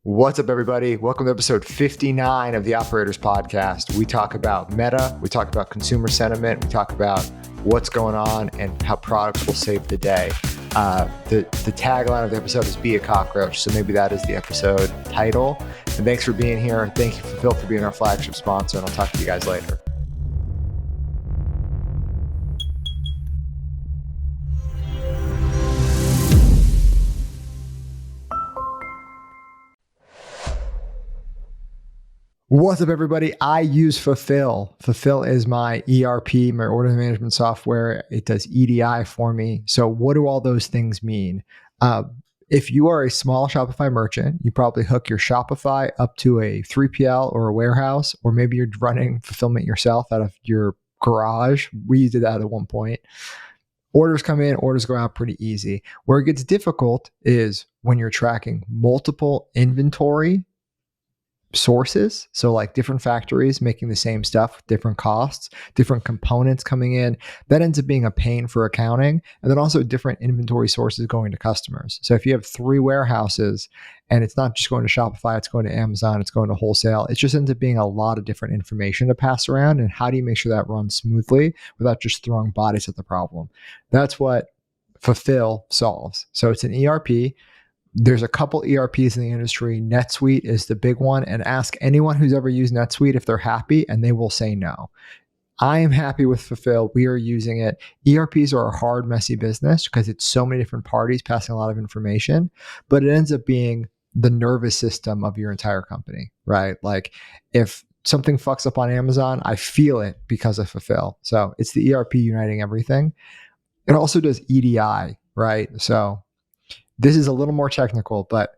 What's up, everybody? Welcome to episode 59 of the Operators Podcast. We talk about meta, we talk about consumer sentiment, we talk about what's going on and how products will save the day. The tagline of the episode is Be a Cockroach, so maybe that is the episode title. And thanks for being here. Thank you, Phil, for being our flagship sponsor, and I'll talk to you guys later. What's up, everybody? I use Fulfill. Fulfill is my ERP, my order management software. It does EDI for me. So what do all those things mean? If you are a small Shopify merchant, you probably hook your Shopify up to a 3PL or a warehouse, or maybe you're running fulfillment yourself out of your garage. We did that at one point. Orders come in, orders go out pretty easy. Where it gets difficult is when you're tracking multiple inventory sources, so like different factories making the same stuff with different costs, different components coming in. That ends up being a pain for accounting, and then also different inventory sources going to customers. So if you have 3 warehouses and it's not just going to Shopify, it's going to Amazon, it's going to wholesale, it just ends up being a lot of different information to pass around. And how do you make sure that runs smoothly without just throwing bodies at the problem? That's what Fulfill solves. So it's an ERP. There's a couple ERPs in the industry. NetSuite is the big one, and ask anyone who's ever used NetSuite if they're happy, and they will say no. I am happy with Fulfill. We are using it. ERPs are a hard, messy business because it's so many different parties passing a lot of information, but it ends up being the nervous system of your entire company, right? Like if something fucks up on Amazon, I feel it because of Fulfill. So it's the ERP uniting everything. It also does EDI, right? So this is a little more technical, but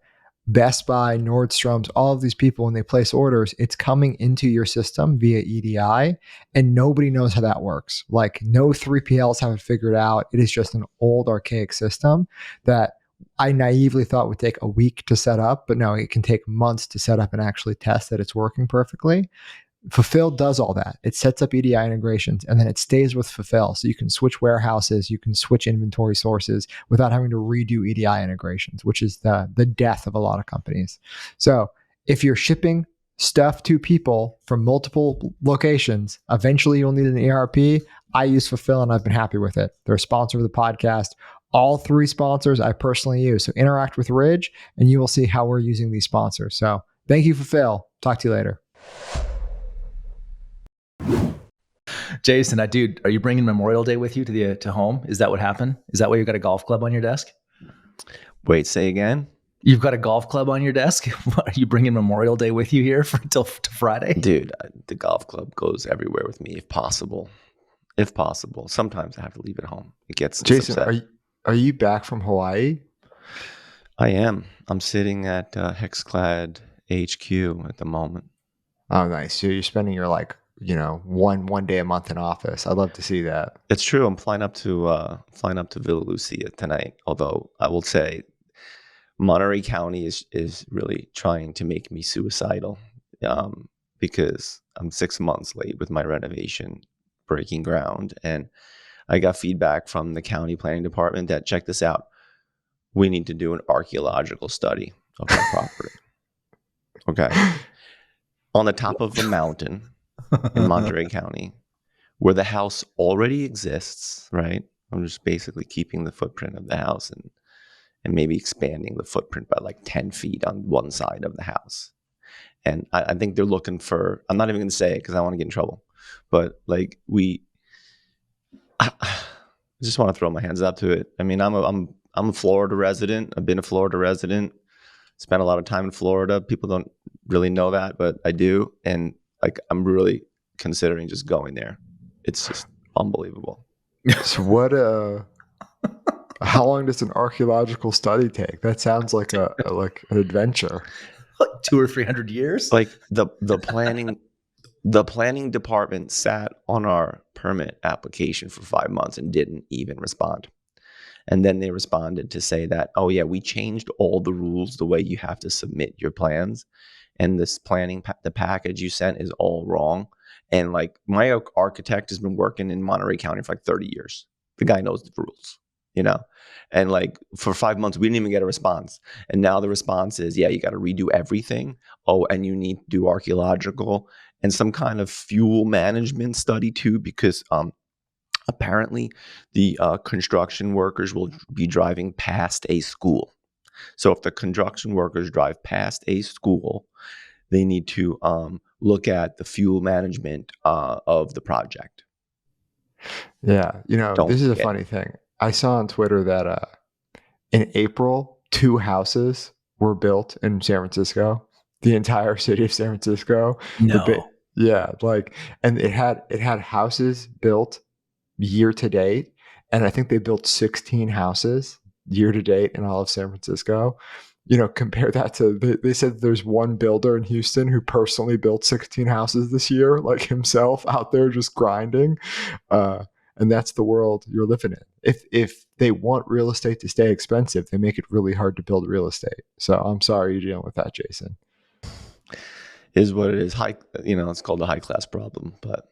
Best Buy, Nordstrom's, all of these people, when they place orders, it's coming into your system via EDI, and nobody knows how that works. Like no 3PLs have it figured out. It is just an old archaic system that I naively thought would take a week to set up, but no, it can take months to set up and actually test that it's working perfectly. Fulfill does all that. It sets up EDI integrations, and then it stays with Fulfill. So you can switch warehouses, you can switch inventory sources without having to redo EDI integrations, which is the death of a lot of companies. So if you're shipping stuff to people from multiple locations, eventually you'll need an ERP. I use Fulfill and I've been happy with it. They're a sponsor of the podcast. All 3 sponsors I personally use. So interact with Ridge and you will see how we're using these sponsors. So thank you, Fulfill. Talk to you later. Jason, dude, are you bringing Memorial Day with you to home? Is that what happened? Is that why you got a golf club on your desk? Wait, say again? You've got a golf club on your desk? Are you bringing Memorial Day with you here till Friday? Dude, the golf club goes everywhere with me if possible. If possible. Sometimes I have to leave it home. It gets Jason, are you back from Hawaii? I am. I'm sitting at Hexclad HQ at the moment. Oh, nice. So you're spending your one day a month in office. I'd love to see that. It's true. I'm flying up to Villa Lucia tonight. Although I will say, Monterey County is really trying to make me suicidal because I'm 6 months late with my renovation breaking ground, and I got feedback from the county planning department that, check this out, we need to do an archaeological study of our property. Okay, on the top of a mountain in Monterey County, where the house already exists, right? I'm just basically keeping the footprint of the house and maybe expanding the footprint by like 10 feet on one side of the house. And I think they're looking for, I'm not even going to say it because I want to get in trouble, but like I just want to throw my hands up to it. I mean, I'm a Florida resident. I've been a Florida resident, spent a lot of time in Florida. People don't really know that, but I do. And like, I'm really considering just going there. It's just unbelievable. So how long does an archaeological study take? That sounds like an adventure. Like 200 or 300 years? Like the planning department sat on our permit application for 5 months and didn't even respond. And then they responded to say that, oh yeah, we changed all the rules, the way you have to submit your plans. And this the package you sent is all wrong. And like, my architect has been working in Monterey County for like 30 years. The guy knows the rules. you know? And like for 5 months, we didn't even get a response. And now the response is, yeah, you got to redo everything. Oh, and you need to do archaeological and some kind of fuel management study too, because apparently the construction workers will be driving past a school. So if the construction workers drive past a school, they need to look at the fuel management of the project. Yeah, Don't this is a get funny thing. I saw on Twitter that in April, 2 houses were built in San Francisco, the entire city of San Francisco. No. Yeah, like, and it had houses built year to date, and I think they built 16 houses year to date in all of San Francisco. Compare that to they said there's one builder in Houston who personally built 16 houses this year, like himself out there just grinding. And that's the world you're living in. If they want real estate to stay expensive, they make it really hard to build real estate. So I'm sorry you're dealing with that, Jason. is what it is. It's called a high class problem. But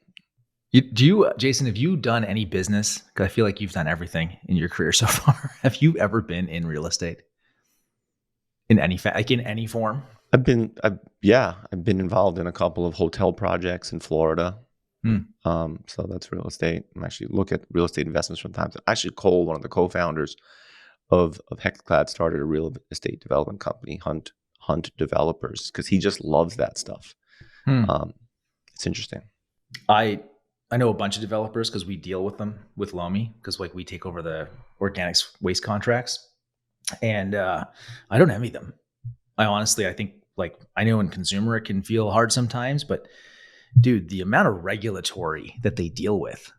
Jason, have you done any business? Because I feel like you've done everything in your career so far. Have you ever been in real estate in any in any form? I've been involved in a couple of hotel projects in Florida. So that's real estate. I actually look at real estate investments from time to time. Actually, Cole, one of the co-founders of Hexclad, started a real estate development company, Hunt Developers, because he just loves that stuff. It's interesting. I know a bunch of developers because we deal with them with Lomi, because like we take over the organics waste contracts, and I don't envy them. I think like I know in consumer it can feel hard sometimes, but dude, the amount of regulatory that they deal with,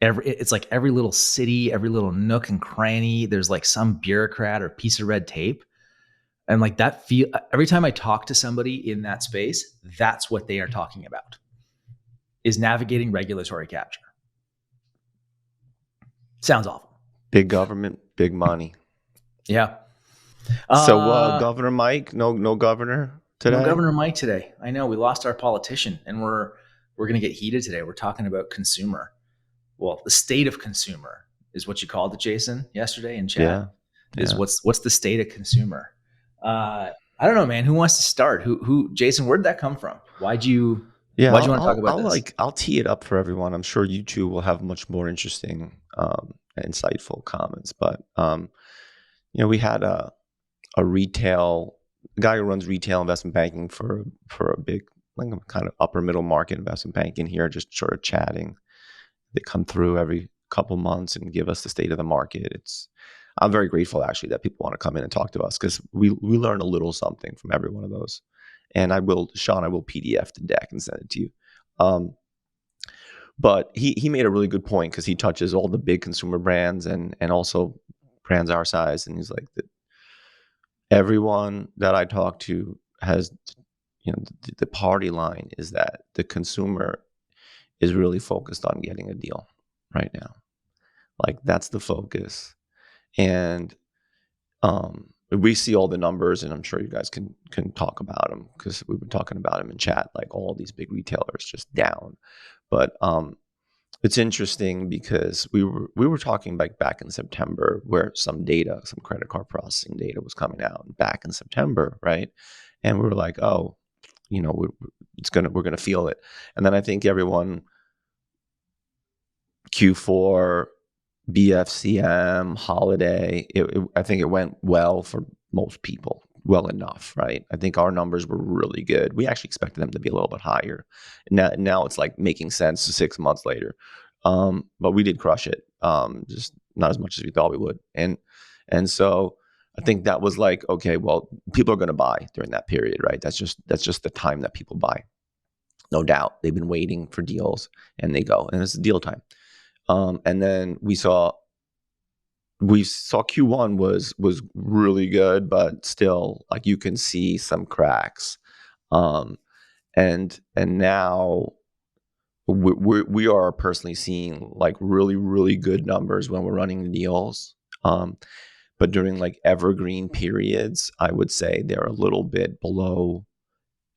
it's like every little city, every little nook and cranny, there's like some bureaucrat or piece of red tape. And like that every time I talk to somebody in that space, that's what they are talking about, is navigating regulatory capture. Sounds awful. Big government, big money. Yeah. So Governor Mike, no governor today? No Governor Mike today. I know we lost our politician, and we're going to get heated today. We're talking about consumer. Well, the state of consumer is what you called it, Jason, yesterday in chat. Yeah. What's the state of consumer? I don't know, man. Who wants to start? Who? Jason, where'd that come from? Why'd you want to talk about this? I'll tee it up for everyone. I'm sure you two will have much more interesting, insightful comments. But we had a guy who runs retail investment banking for a big, like, kind of upper middle market investment bank in here, just sort of chatting. They come through every couple months and give us the state of the market. I'm very grateful actually that people want to come in and talk to us, because we learn a little something from every one of those. And I will PDF the deck and send it to you. But he made a really good point, because he touches all the big consumer brands and also brands our size. And he's like, everyone that I talk to has, the party line is that the consumer is really focused on getting a deal right now. Like, that's the focus. And we see all the numbers, and I'm sure you guys can talk about them, because we've been talking about them in chat, like all these big retailers just down. But it's interesting because we were talking back in September, where some credit card processing data was coming out back in September, right? And we were like, oh, we're gonna feel it. And then I think everyone, Q4, BFCM, holiday, I think it went well for most people, well enough, right? I think our numbers were really good. We actually expected them to be a little bit higher. Now it's like making sense 6 months later. But we did crush it, just not as much as we thought we would. And so I think that was like, okay, well, people are going to buy during that period, right? That's just the time that people buy. No doubt. They've been waiting for deals, and they go, and it's deal time. And then we saw Q1 was really good, but still, like, you can see some cracks. And now we are personally seeing like really, really good numbers when we're running the deals. But during like evergreen periods, I would say they're a little bit below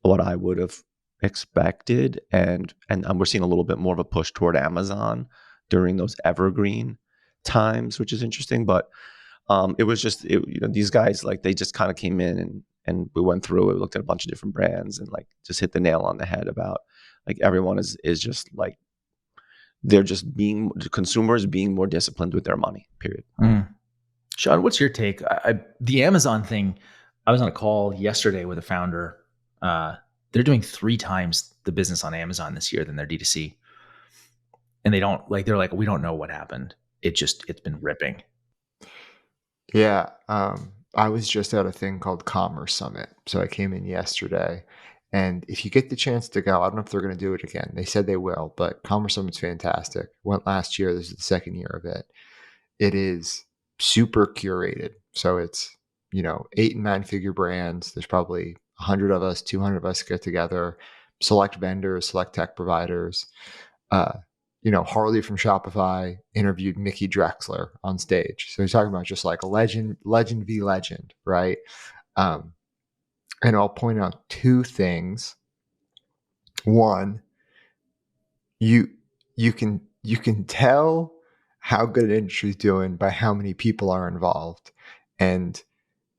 what I would have expected. And we're seeing a little bit more of a push toward Amazon during those evergreen times, which is interesting. But it was just these guys, like, they just kind of came in and we went through it, looked at a bunch of different brands, and like just hit the nail on the head about like everyone is just like they're just being consumers being more disciplined with their money. Period. Sean, what's your take? The Amazon thing. I was on a call yesterday with a founder. They're doing 3 times the business on Amazon this year than their D2C, and they're like, we don't know what happened. It's been ripping. Yeah. I was just at a thing called Commerce Summit. So I came in yesterday. And if you get the chance to go, I don't know if they're going to do it again. They said they will, but Commerce Summit's fantastic. Went last year. This is the second year of it. It is super curated. So it's, 8 and 9 figure brands. There's probably 100 of us, 200 of us get together, select vendors, select tech providers. Harley from Shopify interviewed Mickey Drexler on stage. So he's talking about just like a legend v legend, right? And I'll point out 2 things. One, you can tell how good an industry is doing by how many people are involved. And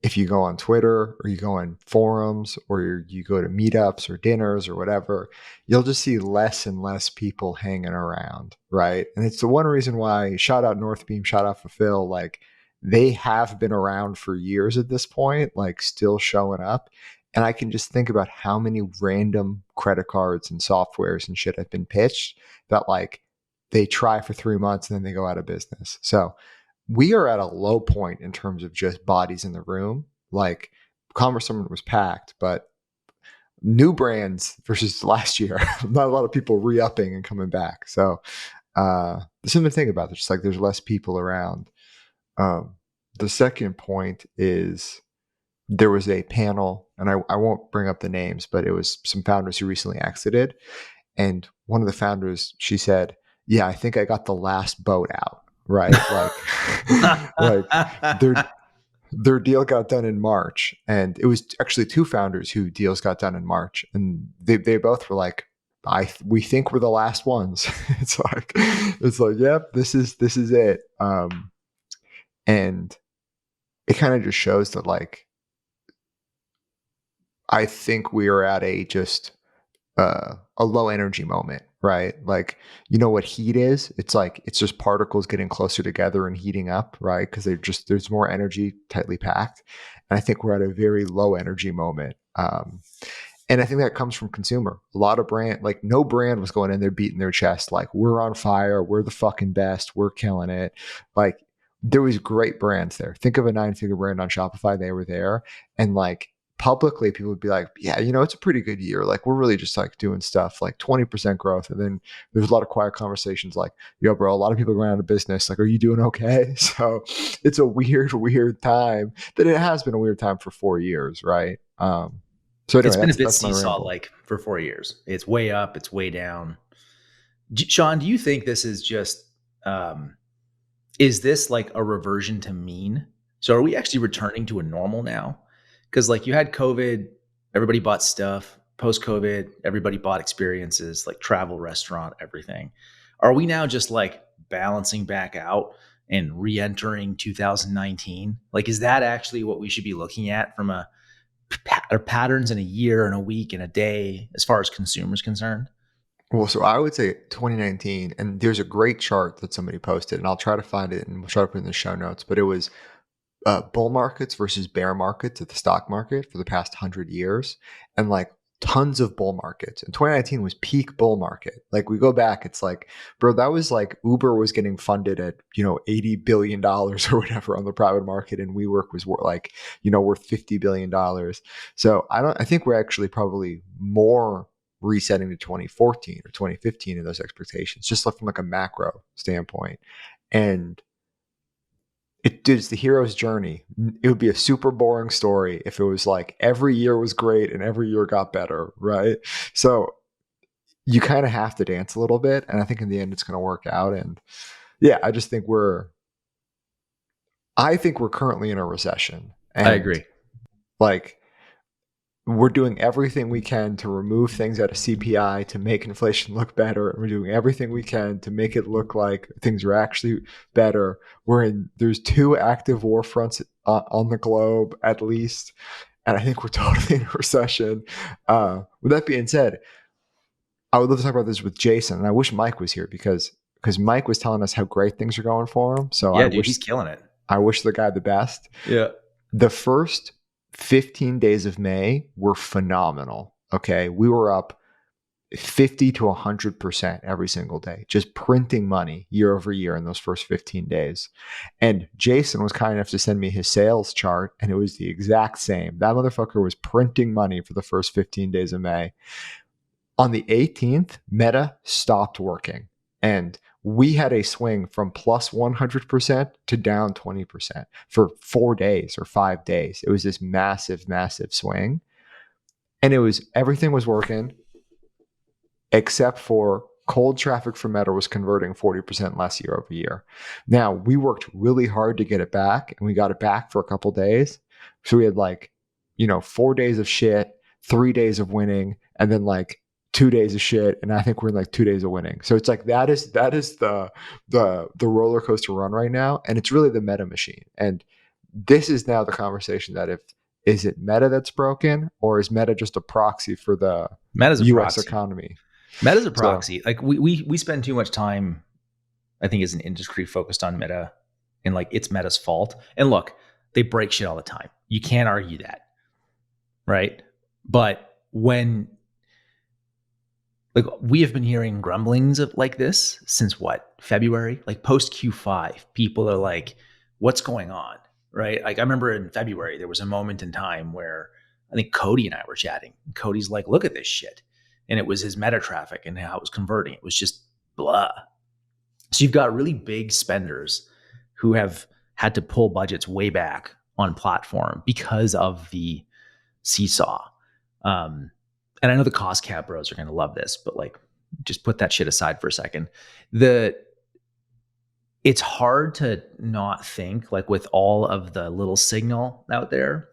if you go on Twitter or you go on forums or you go to meetups or dinners or whatever, you'll just see less and less people hanging around, right? And it's the one reason why, shout out Northbeam, shout out Fulfill, like they have been around for years at this point, like still showing up. And I can just think about how many random credit cards and softwares and shit have been pitched that like they try for 3 months and then they go out of business. So we are at a low point in terms of just bodies in the room. Like Commerce Summit was packed, but new brands versus last year, not a lot of people re-upping and coming back. So there's something to think about. It's just like there's less people around. The second point is there was a panel, and I won't bring up the names, but it was some founders who recently exited. And one of the founders, she said, yeah, I think I got the last boat out. Right. Like their deal got done in March, and it was actually 2 founders who deals got done in March, and they both were like, we think we're the last ones. it's like, yep, this is it. And it kind of just shows that like, I think we are at a just a low energy moment, right? Like, what heat is? It's like, it's just particles getting closer together and heating up, right? Because there's more energy tightly packed. And I think we're at a very low energy moment. And I think that comes from consumer. A lot of like no brand was going in there beating their chest like, we're on fire, we're the fucking best, we're killing it. Like there was great brands there. Think of a 9-figure brand on Shopify. They were there. And like, publicly, people would be like, yeah, it's a pretty good year. Like we're really just like doing stuff like 20% growth. And then there's a lot of quiet conversations like, yo, bro, a lot of people are going out of business. Like, are you doing okay? So it's a weird time that it has been a weird time for 4 years. Right. So anyway, it's been a bit seesaw like for 4 years. It's way up, it's way down. Sean, do you think this is just, is this like a reversion to mean? So are we actually returning to a normal now? Because like you had COVID, everybody bought stuff. Post-COVID, everybody bought experiences like travel, restaurant, everything. Are we now just like balancing back out and re-entering 2019? Like, is that actually what we should be looking at from a patterns in a year and a week and a day as far as consumers concerned? Well, so I would say 2019, and there's a great chart that somebody posted, and I'll try to find it and we'll try to put it in the show notes, but it was bull markets versus bear markets at the stock market for the past 100 years, and like tons of bull markets. And 2019 was peak bull market. Like we go back, it's like, bro, that was like Uber was getting funded at $80 billion or whatever on the private market, and WeWork was worth $50 billion. So I think we're actually probably more resetting to 2014 or 2015 in those expectations, just from like a macro standpoint. And it's the hero's journey. It would be a super boring story if it was like every year was great and every year got better, right? So you kind of have to dance a little bit, and I think in the end it's going to work out. And yeah, I just think we're currently in a recession. And I agree. Like we're doing everything we can to remove things out of CPI to make inflation look better. And we're doing everything we can to make it look like things are actually better. There's 2 active war fronts on the globe at least. And I think we're totally in a recession. With that being said, I would love to talk about this with Jason. And I wish Mike was here because Mike was telling us how great things are going for him. So yeah, dude, he's killing it. I wish the guy the best. Yeah. The first 15 days of May were phenomenal. Okay. We were up 50 to 100% every single day, just printing money year over year in those first 15 days. And Jason was kind enough to send me his sales chart, and it was the exact same. That motherfucker was printing money for the first 15 days of May. On the 18th, Meta stopped working, and we had a swing from plus 100% to down 20% for 4 days or 5 days. It was this massive, massive swing. And everything was working except for cold traffic from Meta was converting 40% less year over year. Now, we worked really hard to get it back, and we got it back for a couple days. So we had 4 days of shit, 3 days of winning, and then 2 days of shit, and I think we're in 2 days of winning. So it's that is the roller coaster run right now, and it's really the Meta machine. And this is now the conversation that is it Meta that's broken, or is Meta just a proxy for the Meta's a U.S. proxy. economy? Meta's a proxy. So, we spend too much time, I think, as an industry focused on Meta, and it's Meta's fault. And look, they break shit all the time. You can't argue that, right? But when we have been hearing grumblings of this since February, post Q5, people are like, what's going on? Right. I remember in February, there was a moment in time where I think Cody and I were chatting. Cody's like, look at this shit. And it was his Meta traffic and how it was converting. It was just blah. So you've got really big spenders who have had to pull budgets way back on platform because of the seesaw. And I know the cost cap bros are going to love this, but just put that shit aside for a second. It's hard to not think with all of the little signal out there,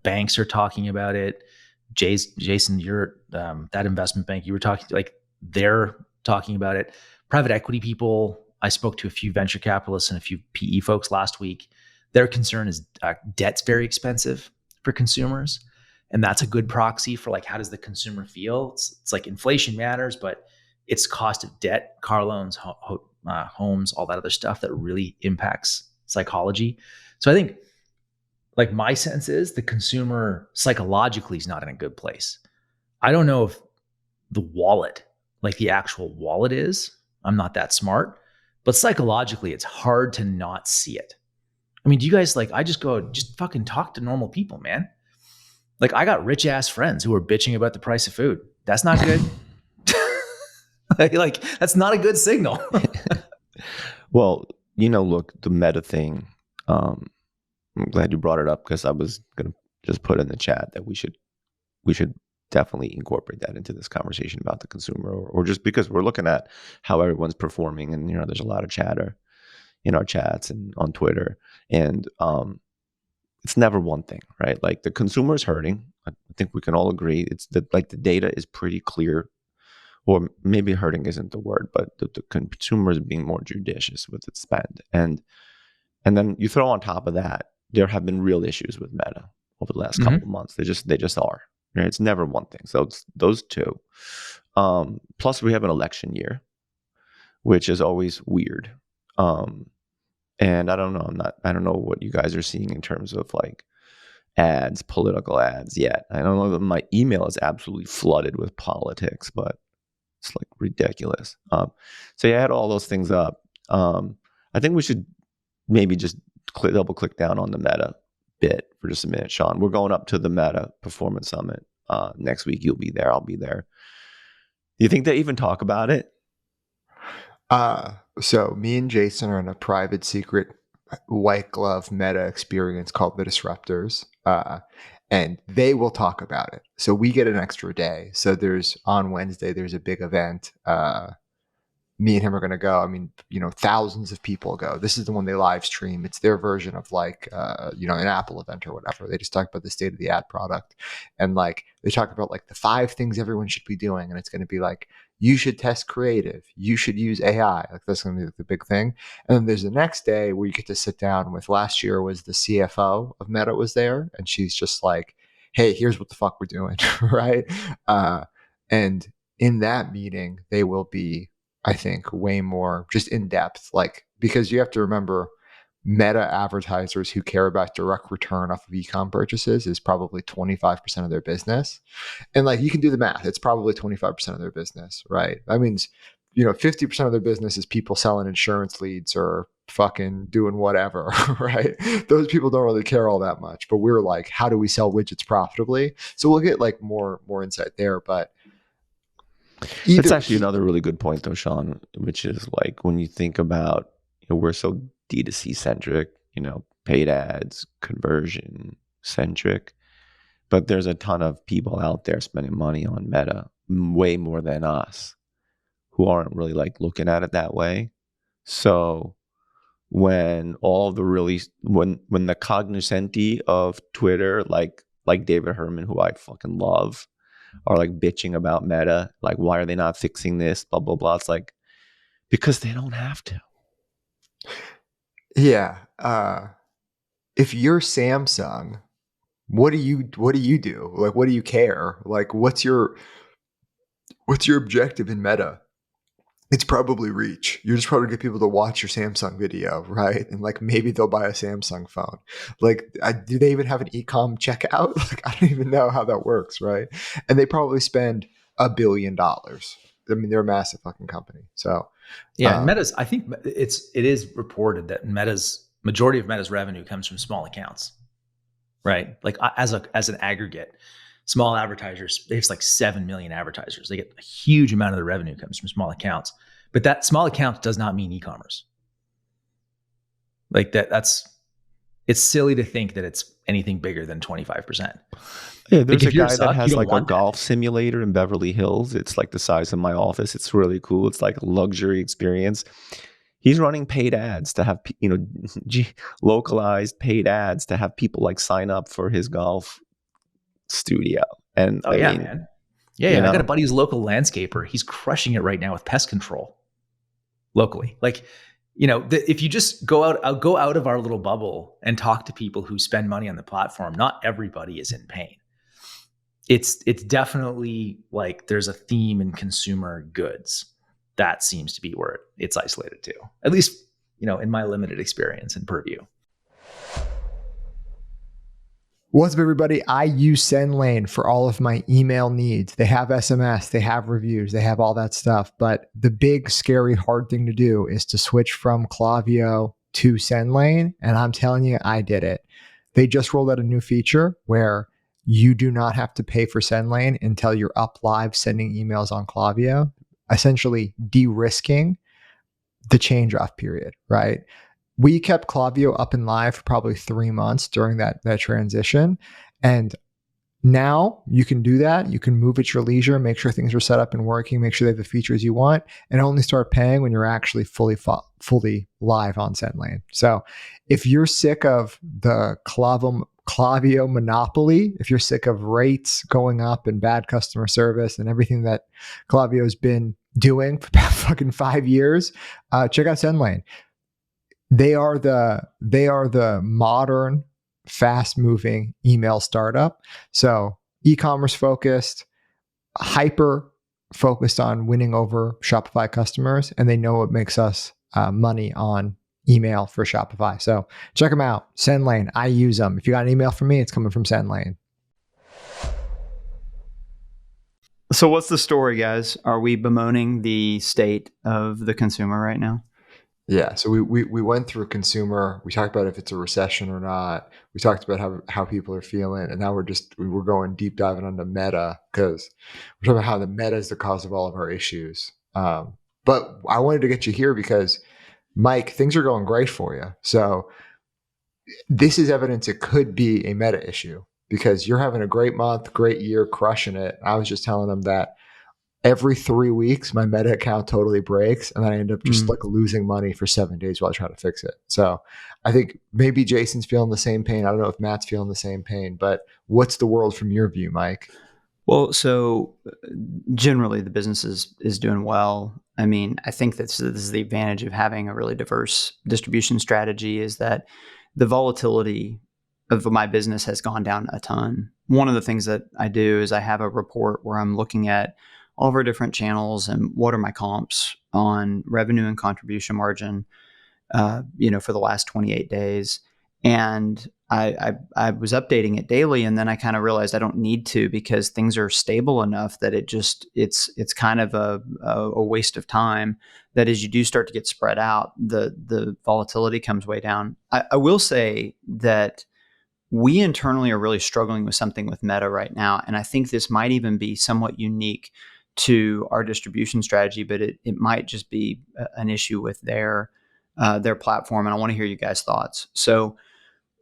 banks are talking about it. Jason, you're that investment bank you were talking to, they're talking about it. Private equity people, I spoke to a few venture capitalists and a few PE folks last week. Their concern is debt's very expensive for consumers. And that's a good proxy for how does the consumer feel? It's inflation matters, but it's cost of debt, car loans, homes, all that other stuff that really impacts psychology. So I think my sense is the consumer psychologically is not in a good place. I don't know if the wallet, the actual wallet is. I'm not that smart, but psychologically it's hard to not see it. I mean, do you guys I just fucking talk to normal people, man. I got rich ass friends who are bitching about the price of food. That's not good. That's not a good signal. Well, look, the Meta thing, I'm glad you brought it up because I was going to just put in the chat that we should definitely incorporate that into this conversation about the consumer, or just because we're looking at how everyone's performing, and there's a lot of chatter in our chats and on Twitter, and it's never one thing, right? The consumer is hurting. I think we can all agree. It's the data is pretty clear, or maybe hurting isn't the word, but the consumer is being more judicious with its spend. And then you throw on top of that, there have been real issues with Meta over the last couple of months. They just are. Right? It's never one thing. So it's those two. Plus we have an election year, which is always weird. And I don't know. I don't know what you guys are seeing in terms of ads, political ads yet. I don't know that my email is absolutely flooded with politics, but it's ridiculous. So yeah, I had all those things up. I think we should maybe just double click down on the Meta bit for just a minute, Sean. We're going up to the Meta Performance Summit next week. You'll be there. I'll be there. Do you think they even talk about it? So me and Jason are in a private, secret, white glove Meta experience called the Disruptors, and they will talk about it. So we get an extra day. So on Wednesday, there's a big event me and him are going to go. I mean, thousands of people go. This is the one they live stream. It's their version of like, an Apple event or whatever. They just talk about the state of the ad product. And like, they talk about like the 5 things everyone should be doing. And it's going to be like, you should test creative. You should use AI. Like that's going to be the big thing. And then there's the next day where you get to sit down with, last year was the CFO of Meta was there. And she's just like, hey, here's what the fuck we're doing. Right. And in that meeting, they will be, I think, way more just in depth, like, because you have to remember Meta advertisers who care about direct return off of e-com purchases is probably 25% of their business. And like, you can do the math. It's probably 25% of their business, right? That means, 50% of their business is people selling insurance leads or fucking doing whatever, right? Those people don't really care all that much, but we're like, how do we sell widgets profitably? So we'll get like more insight there, but it's actually another really good point though, Sean, which is like when you think about, we're so D2C centric, paid ads, conversion centric, but there's a ton of people out there spending money on Meta, way more than us, who aren't really like looking at it that way. So when all the really, when the cognoscenti of Twitter, like David Herman, who I fucking love, are like bitching about Meta, like, why are they not fixing this, blah blah blah, it's like, because they don't have to. Yeah. If you're Samsung, what do you do? Like, what do you care? Like, what's your objective in Meta? It's probably reach. You're just probably get people to watch your Samsung video, right? And like, maybe they'll buy a Samsung phone. Like, do they even have an e-com checkout? Like, I don't even know how that works, right? And they probably spend $1 billion. I mean, they're a massive fucking company. So yeah, Meta's, I think it is reported that majority of Meta's revenue comes from small accounts, right? Like as an aggregate, small advertisers, there's like 7 million advertisers. They get a huge amount of the revenue comes from small accounts, but that small account does not mean e-commerce. Like it's silly to think that it's anything bigger than 25%. Yeah, there's a guy that has like a golf simulator in Beverly Hills. It's like the size of my office. It's really cool. It's like a luxury experience. He's running paid ads to have, localized paid ads to have people like sign up for his golf studio. And man. Yeah. I got a buddy who's a local landscaper. He's crushing it right now with pest control locally. Like, if you just go out of our little bubble and talk to people who spend money on the platform, not everybody is in pain. It's definitely like there's a theme in consumer goods that seems to be where it's isolated to, at least, in my limited experience and purview. What's up, everybody? I use SendLane for all of my email needs. They have SMS, they have reviews, they have all that stuff. But the big, scary, hard thing to do is to switch from Klaviyo to SendLane. And I'm telling you, I did it. They just rolled out a new feature where you do not have to pay for SendLane until you're up live sending emails on Klaviyo, essentially de-risking the change off period, right? We kept Klaviyo up and live for probably 3 months during that transition. And now you can do that. You can move at your leisure, make sure things are set up and working, make sure they have the features you want, and only start paying when you're actually fully live on SendLane. So if you're sick of the Klaviyo monopoly, if you're sick of rates going up and bad customer service and everything that Klaviyo has been doing for about fucking 5 years, check out SendLane. They are the modern, fast-moving email startup. So e-commerce focused, hyper focused on winning over Shopify customers, and they know what makes us money on email for Shopify. So check them out. SendLane, I use them. If you got an email from me, it's coming from SendLane. So what's the story, guys? Are we bemoaning the state of the consumer right now? Yeah, so we went through consumer. We talked about if it's a recession or not. We talked about how people are feeling, and now we're going deep diving onto Meta because we're talking about how the Meta is the cause of all of our issues. But I wanted to get you here because, Mike, things are going great for you. So this is evidence it could be a Meta issue because you're having a great month, great year, crushing it. I was just telling them that every 3 weeks my Meta account totally breaks, and then I end up just like losing money for 7 days while I try to fix it. So I think maybe Jason's feeling the same pain. I don't know if Matt's feeling the same pain, but what's the world from your view, Mike? Well, so generally the business is doing well. I mean, I think this is the advantage of having a really diverse distribution strategy, is that the volatility of my business has gone down a ton. One of the things that I do is I have a report where I'm looking at all of our different channels and what are my comps on revenue and contribution margin, for the last 28 days. And I was updating it daily, and then I kind of realized I don't need to, because things are stable enough that it's kind of a waste of time. That as you do start to get spread out, the volatility comes way down. I will say that we internally are really struggling with something with Meta right now, and I think this might even be somewhat unique to our distribution strategy, but it might just be an issue with their platform, and I want to hear you guys' thoughts. So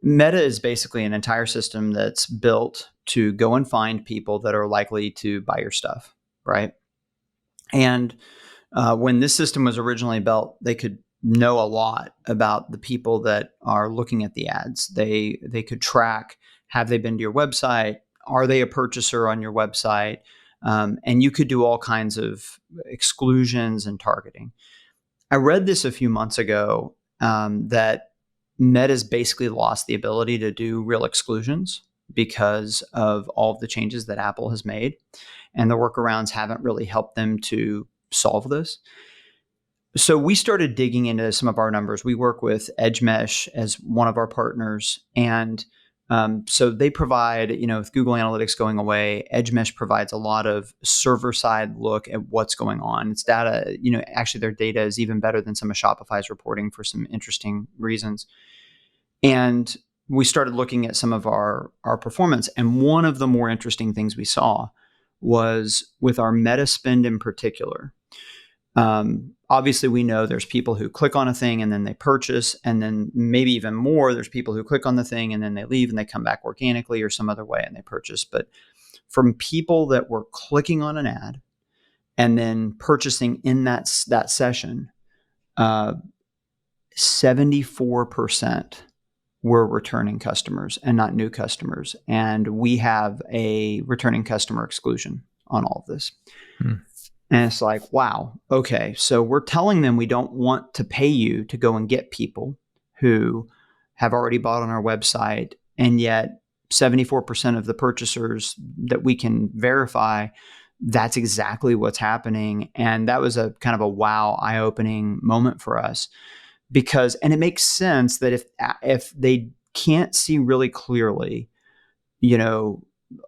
Meta is basically an entire system that's built to go and find people that are likely to buy your stuff, right? And when this system was originally built, they could know a lot about the people that are looking at the ads. They could track, have they been to your website? Are they a purchaser on your website? And you could do all kinds of exclusions and targeting. I read this a few months ago, that Meta's basically lost the ability to do real exclusions because of all of the changes that Apple has made, and the workarounds haven't really helped them to solve this. So we started digging into some of our numbers. We work with EdgeMesh as one of our partners, and so they provide, with Google Analytics going away, EdgeMesh provides a lot of server-side look at what's going on. It's data, actually their data is even better than some of Shopify's reporting for some interesting reasons. And we started looking at some of our performance. And one of the more interesting things we saw was with our Meta spend in particular. Obviously, we know there's people who click on a thing and then they purchase, and then maybe even more, there's people who click on the thing and then they leave and they come back organically or some other way and they purchase. But from people that were clicking on an ad and then purchasing in that session, 74% were returning customers and not new customers. And we have a returning customer exclusion on all of this. And it's like, wow, okay, so we're telling them we don't want to pay you to go and get people who have already bought on our website, and yet 74% of the purchasers that we can verify, that's exactly what's happening. And that was a kind of a wow, eye-opening moment for us, because, and it makes sense that if they can't see really clearly,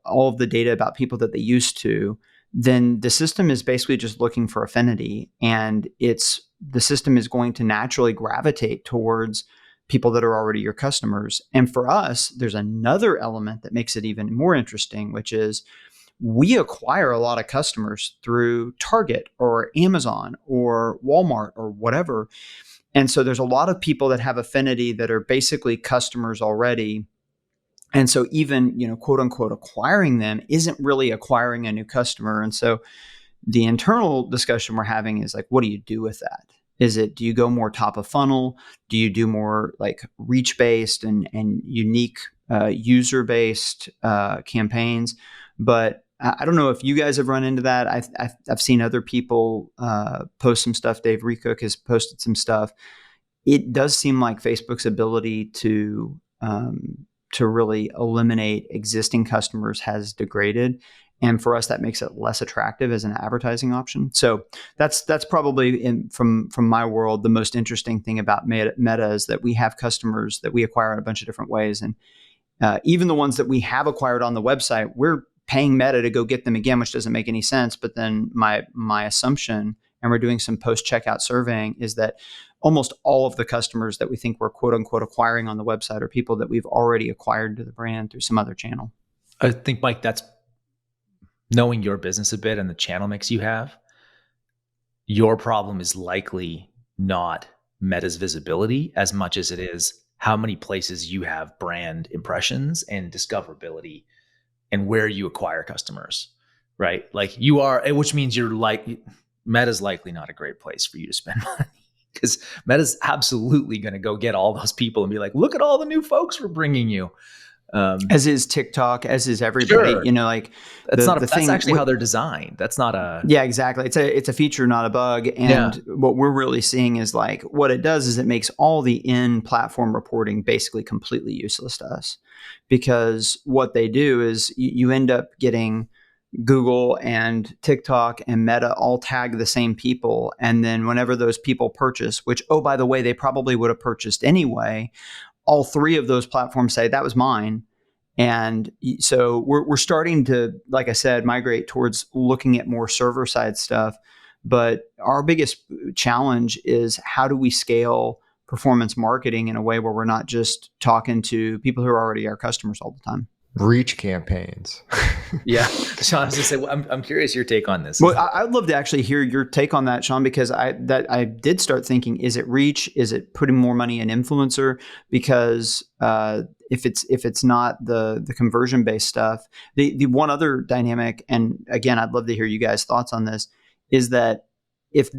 all of the data about people that they used to, then the system is basically just looking for affinity, and the system is going to naturally gravitate towards people that are already your customers. And for us, there's another element that makes it even more interesting, which is we acquire a lot of customers through Target or Amazon or Walmart or whatever. And so there's a lot of people that have affinity that are basically customers already. And so even, quote unquote, acquiring them isn't really acquiring a new customer. And so the internal discussion we're having is like, what do you do with that? Do you go more top of funnel? Do you do more like reach based and unique user based campaigns? But I don't know if you guys have run into that. I've seen other people post some stuff. Dave Recook has posted some stuff. It does seem like Facebook's ability to really eliminate existing customers has degraded. And for us, that makes it less attractive as an advertising option. So that's probably from my world, the most interesting thing about Meta is that we have customers that we acquire in a bunch of different ways. And even the ones that we have acquired on the website, we're paying Meta to go get them again, which doesn't make any sense. But then my assumption, and we're doing some post-checkout surveying, is that almost all of the customers that we think we're quote unquote acquiring on the website are people that we've already acquired to the brand through some other channel. I think, Mike, that's knowing your business a bit and the channel mix you have. Your problem is likely not Meta's visibility as much as it is how many places you have brand impressions and discoverability and where you acquire customers. right? Like you are, which means you're like, Meta's likely not a great place for you to spend money because Meta's absolutely going to go get all those people and be like, look at all the new folks we're bringing you. As is TikTok, as is everybody. Sure. You know, like That's the that's thing actually how they're designed. That's not yeah, exactly. It's a feature, not a bug. And what we're really seeing is like what it does is it makes all the in-platform reporting basically completely useless to us, because what they do is you end up getting Google and TikTok and Meta all tag the same people. And then whenever those people purchase, which, oh, by the way, they probably would have purchased anyway, all three of those platforms say that was mine. And so we're starting to, like I said, migrate towards looking at more server side stuff. But our biggest challenge is how do we scale performance marketing in a way where we're not just talking to people who are already our customers all the time. Reach campaigns. Yeah. Sean, I was just saying, I'm curious your take on this. Well, I'd love to actually hear your take on that, Sean, because I did start thinking, is it reach? Is it putting more money in influencer? Because if it's not the conversion based stuff, the one other dynamic, and again, I'd love to hear you guys' thoughts on this, is that if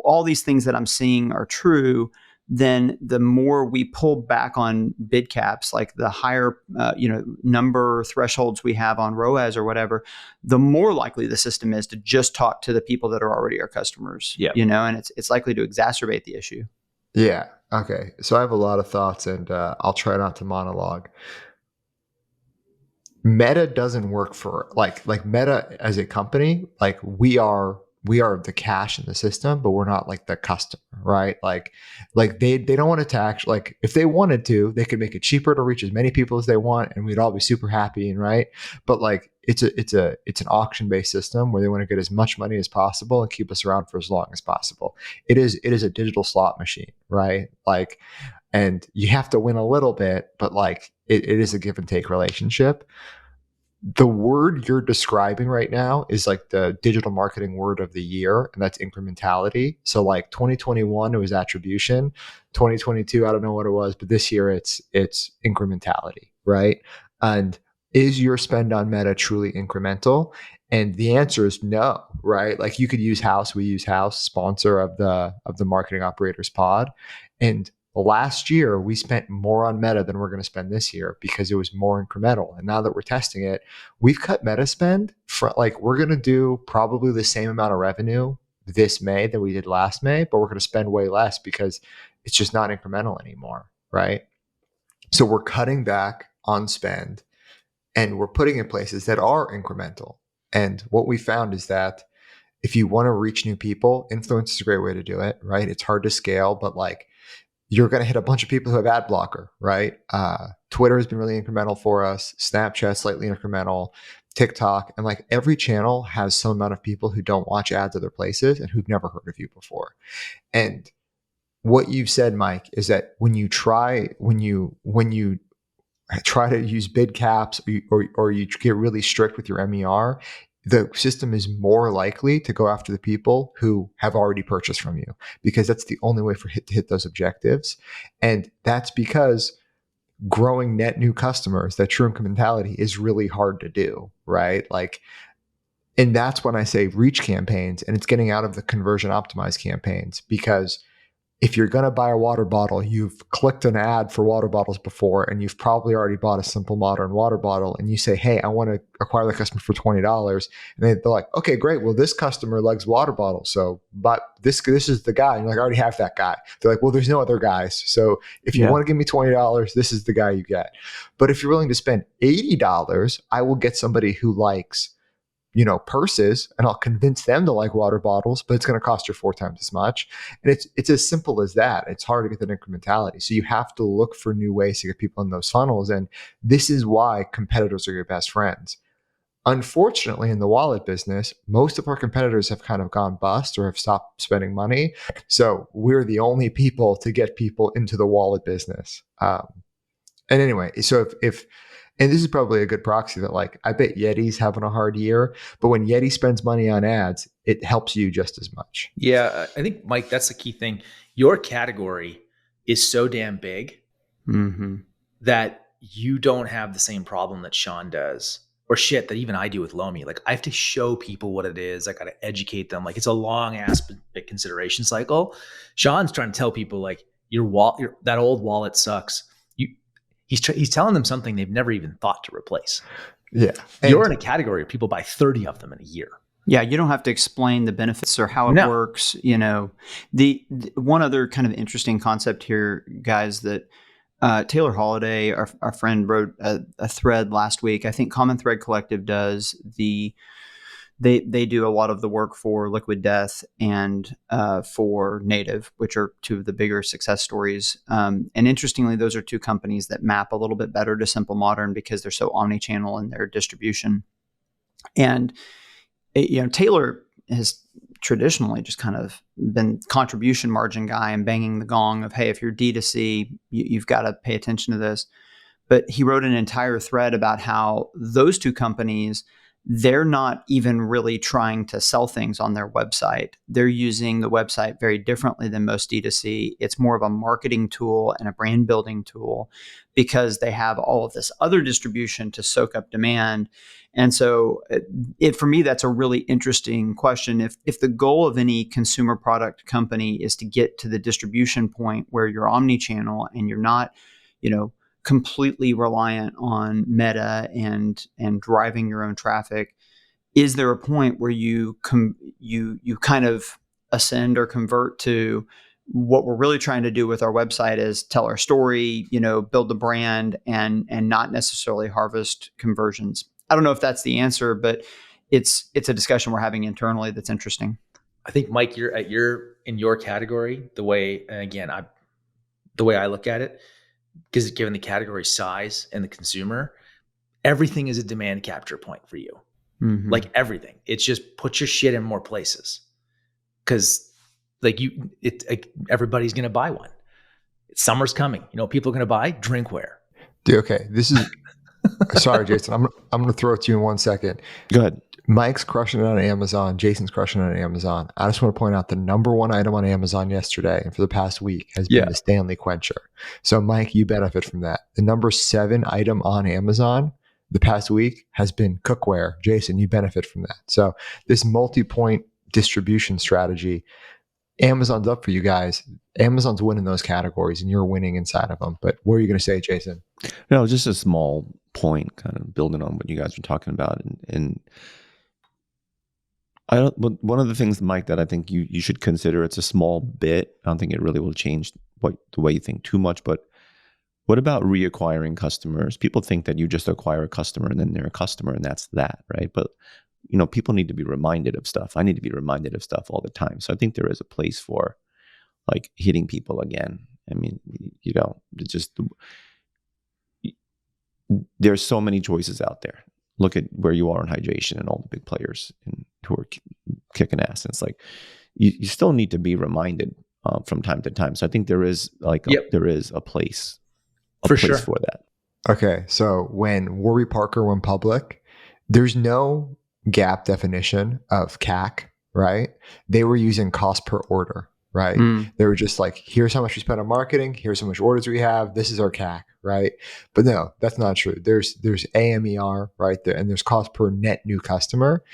all these things that I'm seeing are true, then the more we pull back on bid caps, like the higher number thresholds we have on ROAS or whatever, the more likely the system is to just talk to the people that are already our customers. Yeah. And it's likely to exacerbate the issue. Yeah. Okay. So I have a lot of thoughts, and I'll try not to monologue. Meta doesn't work for like Meta as a company. Like we are the cash in the system, but we're not like the customer, right? Like they don't want to tax. Like if they wanted to, they could make it cheaper to reach as many people as they want, and we'd all be super happy and right. But like it's an auction based system where they want to get as much money as possible and keep us around for as long as possible. It is a digital slot machine, right? Like, and you have to win a little bit, but like it is a give and take relationship. The word you're describing right now is like the digital marketing word of the year, and that's incrementality. So like 2021, it was attribution. 2022, I don't know what it was, but this year it's incrementality, right? And is your spend on Meta truly incremental? And the answer is no, right? Like you could use House. We use House, sponsor of the Marketing Operators Pod, and last year, we spent more on Meta than we're going to spend this year because it was more incremental. And now that we're testing it, we've cut Meta spend for like we're going to do probably the same amount of revenue this May that we did last May, but we're going to spend way less because it's just not incremental anymore, right? So we're cutting back on spend and we're putting in places that are incremental. And what we found is that if you want to reach new people, influence is a great way to do it, right? It's hard to scale, but like you're going to hit a bunch of people who have ad blocker, right? Twitter has been really incremental for us. Snapchat, slightly incremental. TikTok, and like every channel has some amount of people who don't watch ads other places and who've never heard of you before. And what you've said, Mike, is that when you try to use bid caps or you get really strict with your MER, the system is more likely to go after the people who have already purchased from you, because that's the only way to hit those objectives. And that's because growing net new customers, that true incrementality, is really hard to do, right? Like, and that's when I say reach campaigns, and it's getting out of the conversion optimized campaigns, because if you're going to buy a water bottle, you've clicked an ad for water bottles before, and you've probably already bought a Simple Modern water bottle, and you say, hey, I want to acquire the customer for $20. And they're like, okay, great. Well, this customer likes water bottles. So, but this is the guy. And you're like, I already have that guy. They're like, well, there's no other guys. So if you want to give me $20, this is the guy you get. But if you're willing to spend $80, I will get somebody who likes purses, and I'll convince them to like water bottles, but it's going to cost you 4 times as much. And it's as simple as that. It's hard to get that incrementality. So you have to look for new ways to get people in those funnels. And this is why competitors are your best friends. Unfortunately, in the wallet business, most of our competitors have kind of gone bust or have stopped spending money. So we're the only people to get people into the wallet business. And anyway, so if and this is probably a good proxy that like, I bet Yeti's having a hard year, but when Yeti spends money on ads, it helps you just as much. Yeah, I think, Mike, that's the key thing. Your category is so damn big that you don't have the same problem that Sean does or shit that even I do with Lomi. Like I have to show people what it is. I got to educate them. Like it's a long ass consideration cycle. Sean's trying to tell people like that old wallet sucks. He's telling them something they've never even thought to replace. Yeah. You're in a category where people buy 30 of them in a year. Yeah, you don't have to explain the benefits or how it works. The one other kind of interesting concept here, guys, that Taylor Holiday, our friend, wrote a thread last week. I think Common Thread Collective does they do a lot of the work for Liquid Death and for Native, which are two of the bigger success stories. And interestingly, those are two companies that map a little bit better to Simple Modern because they're so omni-channel in their distribution. And Taylor has traditionally just kind of been contribution margin guy and banging the gong of, hey, if you're D2C, you've got to pay attention to this. But he wrote an entire thread about how those two companies, they're not even really trying to sell things on their website. They're using the website very differently than most D2C. It's more of a marketing tool and a brand building tool because they have all of this other distribution to soak up demand. And so for me, that's a really interesting question. If the goal of any consumer product company is to get to the distribution point where you're omni-channel and you're not, completely reliant on Meta and driving your own traffic, is there a point where you kind of ascend or convert to what we're really trying to do with our website is tell our story, build the brand and not necessarily harvest conversions? I don't know if that's the answer, but it's a discussion we're having internally that's interesting. I think, Mike, you're in your category. The way I look at it, because given the category size and the consumer, everything is a demand capture point for you. Mm-hmm. Like everything, it's just put your shit in more places because everybody's going to buy one. Summer's coming. People are going to buy drinkware. Dude, okay, this is. Sorry, Jason. I'm going to throw it to you in 1 second. Go ahead. Mike's crushing it on Amazon. Jason's crushing it on Amazon. I just want to point out the number one item on Amazon yesterday and for the past week has been the Stanley Quencher. So, Mike, you benefit from that. The number 7 item on Amazon the past week has been cookware. Jason, you benefit from that. So, this multi-point distribution strategy, Amazon's up for you guys. Amazon's winning those categories and you're winning inside of them. But what are you going to say, Jason? No, just a small point, kind of building on what you guys were talking about. And one of the things, Mike, that I think you should consider, it's a small bit. I don't think it really will change the way you think too much, but what about reacquiring customers? People think that you just acquire a customer and then they're a customer and that's that, right? But people need to be reminded of stuff. I need to be reminded of stuff all the time. So I think there is a place for like hitting people again. I mean, it's just there's so many choices out there. Look at where you are in hydration and all the big players who are kicking ass. And it's like you still need to be reminded from time to time. So I think there is there is a place for that. Okay, so when Warby Parker went public, there's no gap definition of CAC, right? They were using cost per order, right? They were just like, here's how much we spend on marketing, here's how much orders we have, this is our CAC, right? But no, that's not true. There's AMER right there, and there's cost per net new customer.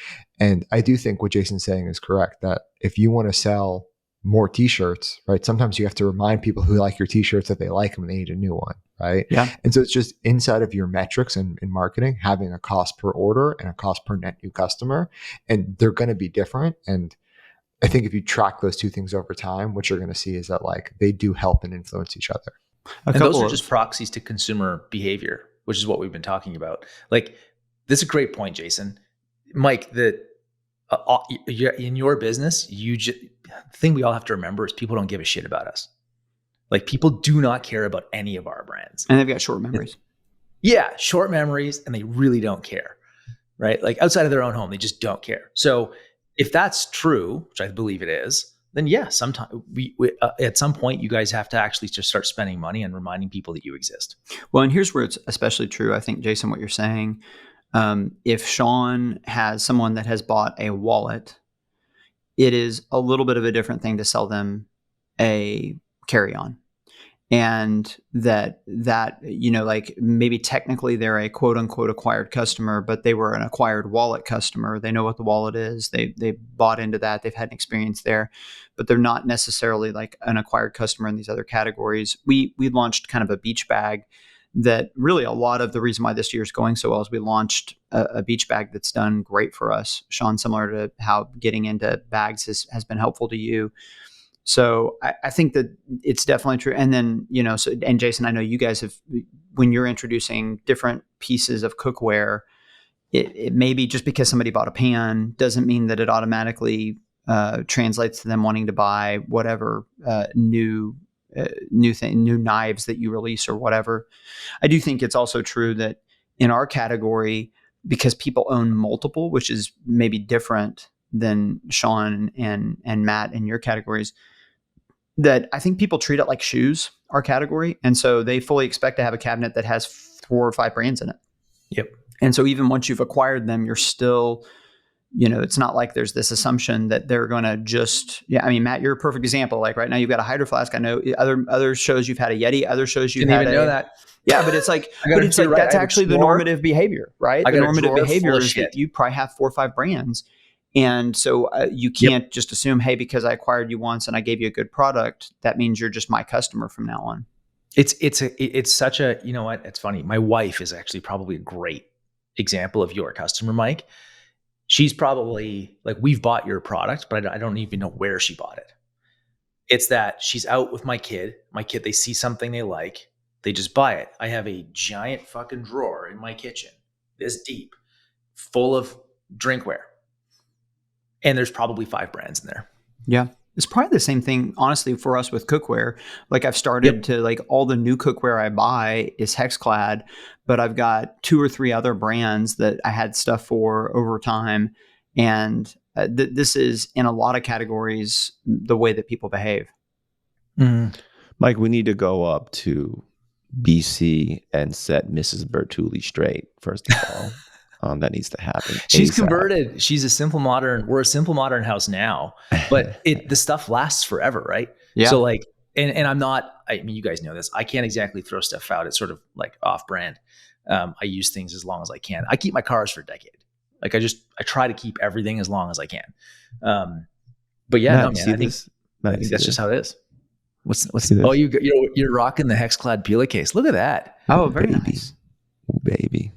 And I do think what Jason's saying is correct, that if you want to sell more t-shirts, right, sometimes you have to remind people who like your t-shirts that they like them and they need a new one, right? Yeah. And so it's just inside of your metrics and in marketing, having a cost per order and a cost per net new customer, and they're going to be different. And I think if you track those two things over time, what you're going to see is that like they do help and influence each other. And those are just proxies to consumer behavior, which is what we've been talking about. Like, this is a great point, Jason. Mike, that in your business, the thing we all have to remember is people don't give a shit about us. Like, people do not care about any of our brands. And they've got short memories. Yeah, short memories, and they really don't care, right? Like, outside of their own home, they just don't care. So if that's true, which I believe it is, then yeah, sometime we at some point you guys have to actually just start spending money and reminding people that you exist. Well, and here's where it's especially true. I think, Jason, what you're saying, if Sean has someone that has bought a wallet, it is a little bit of a different thing to sell them a carry-on. and that like maybe technically they're a quote unquote acquired customer, but they were an acquired wallet customer. They know what the wallet is. They bought into that. They've had an experience there, but they're not necessarily like an acquired customer in these other categories. We launched kind of a beach bag that really a lot of the reason why this year is going so well is we launched a beach bag that's done great for us. Sean, similar to how getting into bags has been helpful to you. So I think that it's definitely true. And then, and Jason, I know you guys have, when you're introducing different pieces of cookware, it may be just because somebody bought a pan doesn't mean that it automatically translates to them wanting to buy whatever new knives that you release or whatever. I do think it's also true that in our category, because people own multiple, which is maybe different than Sean and Matt in your categories, that I think people treat it like shoes, our category. And so they fully expect to have a cabinet that has 4 or 5 brands in it. Yep. And so even once you've acquired them, you're still, it's not like there's this assumption that they're going to just, Matt, you're a perfect example. Like right now you've got a Hydro Flask. I know other shows you've had a Yeti, other shows you've Didn't even know that. Yeah, but it's like, that's actually the normative behavior, right? The normative behavior is that you probably have 4 or 5 brands. And so you can't just assume, hey, because I acquired you once and I gave you a good product, that means you're just my customer from now on. It's such a, you know what? It's funny. My wife is actually probably a great example of your customer, Mike. She's probably like, we've bought your product, but I don't even know where she bought it. It's that she's out with my kid, they see something they like, they just buy it. I have a giant fucking drawer in my kitchen, this deep, full of drinkware. And there's probably 5 brands in there. Yeah. It's probably the same thing, honestly, for us with cookware. Like I've started to like all the new cookware I buy is HexClad, but I've got 2 or 3 other brands that I had stuff for over time. And this is in a lot of categories, the way that people behave. Mm. Mike, we need to go up to BC and set Mrs. Bertulli straight, first of all. That needs to happen. She's ASAP. converted. She's a Simple Modern. We're a Simple Modern house now, but the stuff lasts forever, right? Yeah. So like, and I'm not, you guys know this. I can't exactly throw stuff out. It's sort of like off brand. I use things as long as I can. I keep my cars for a decade. Like I try to keep everything as long as I can. But yeah, Matt, no, man, I think that's just how it is. What's oh, you're rocking the HexClad Pila case. Look at that. Oh, very nice. Oh, baby.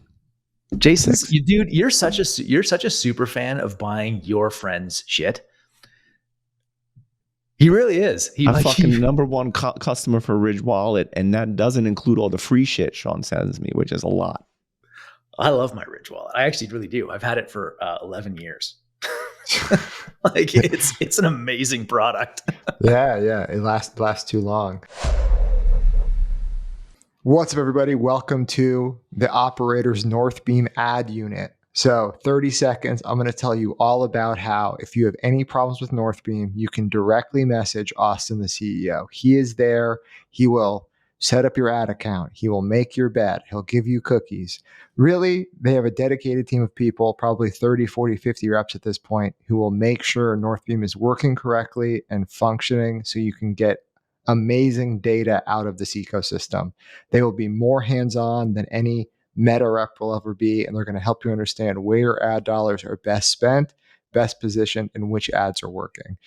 Jason, you're such a super fan of buying your friend's shit. He really is. I'm fucking number one customer for Ridge Wallet, and that doesn't include all the free shit Sean sends me, which is a lot. I love my Ridge Wallet. I actually really do. I've had it for 11 years. Like it's an amazing product. Yeah, it lasts too long. What's up, everybody? Welcome to the Operator's Northbeam ad unit. So 30 seconds, I'm going to tell you all about how if you have any problems with Northbeam, you can directly message Austin, the CEO. He is there. He will set up your ad account. He will make your bet. He'll give you cookies. Really, they have a dedicated team of people, probably 30, 40, 50 reps at this point, who will make sure Northbeam is working correctly and functioning so you can get amazing data out of this ecosystem. They will be more hands-on than any meta rep will ever be, and they're going to help you understand where your ad dollars are best spent, best positioned, and which ads are working.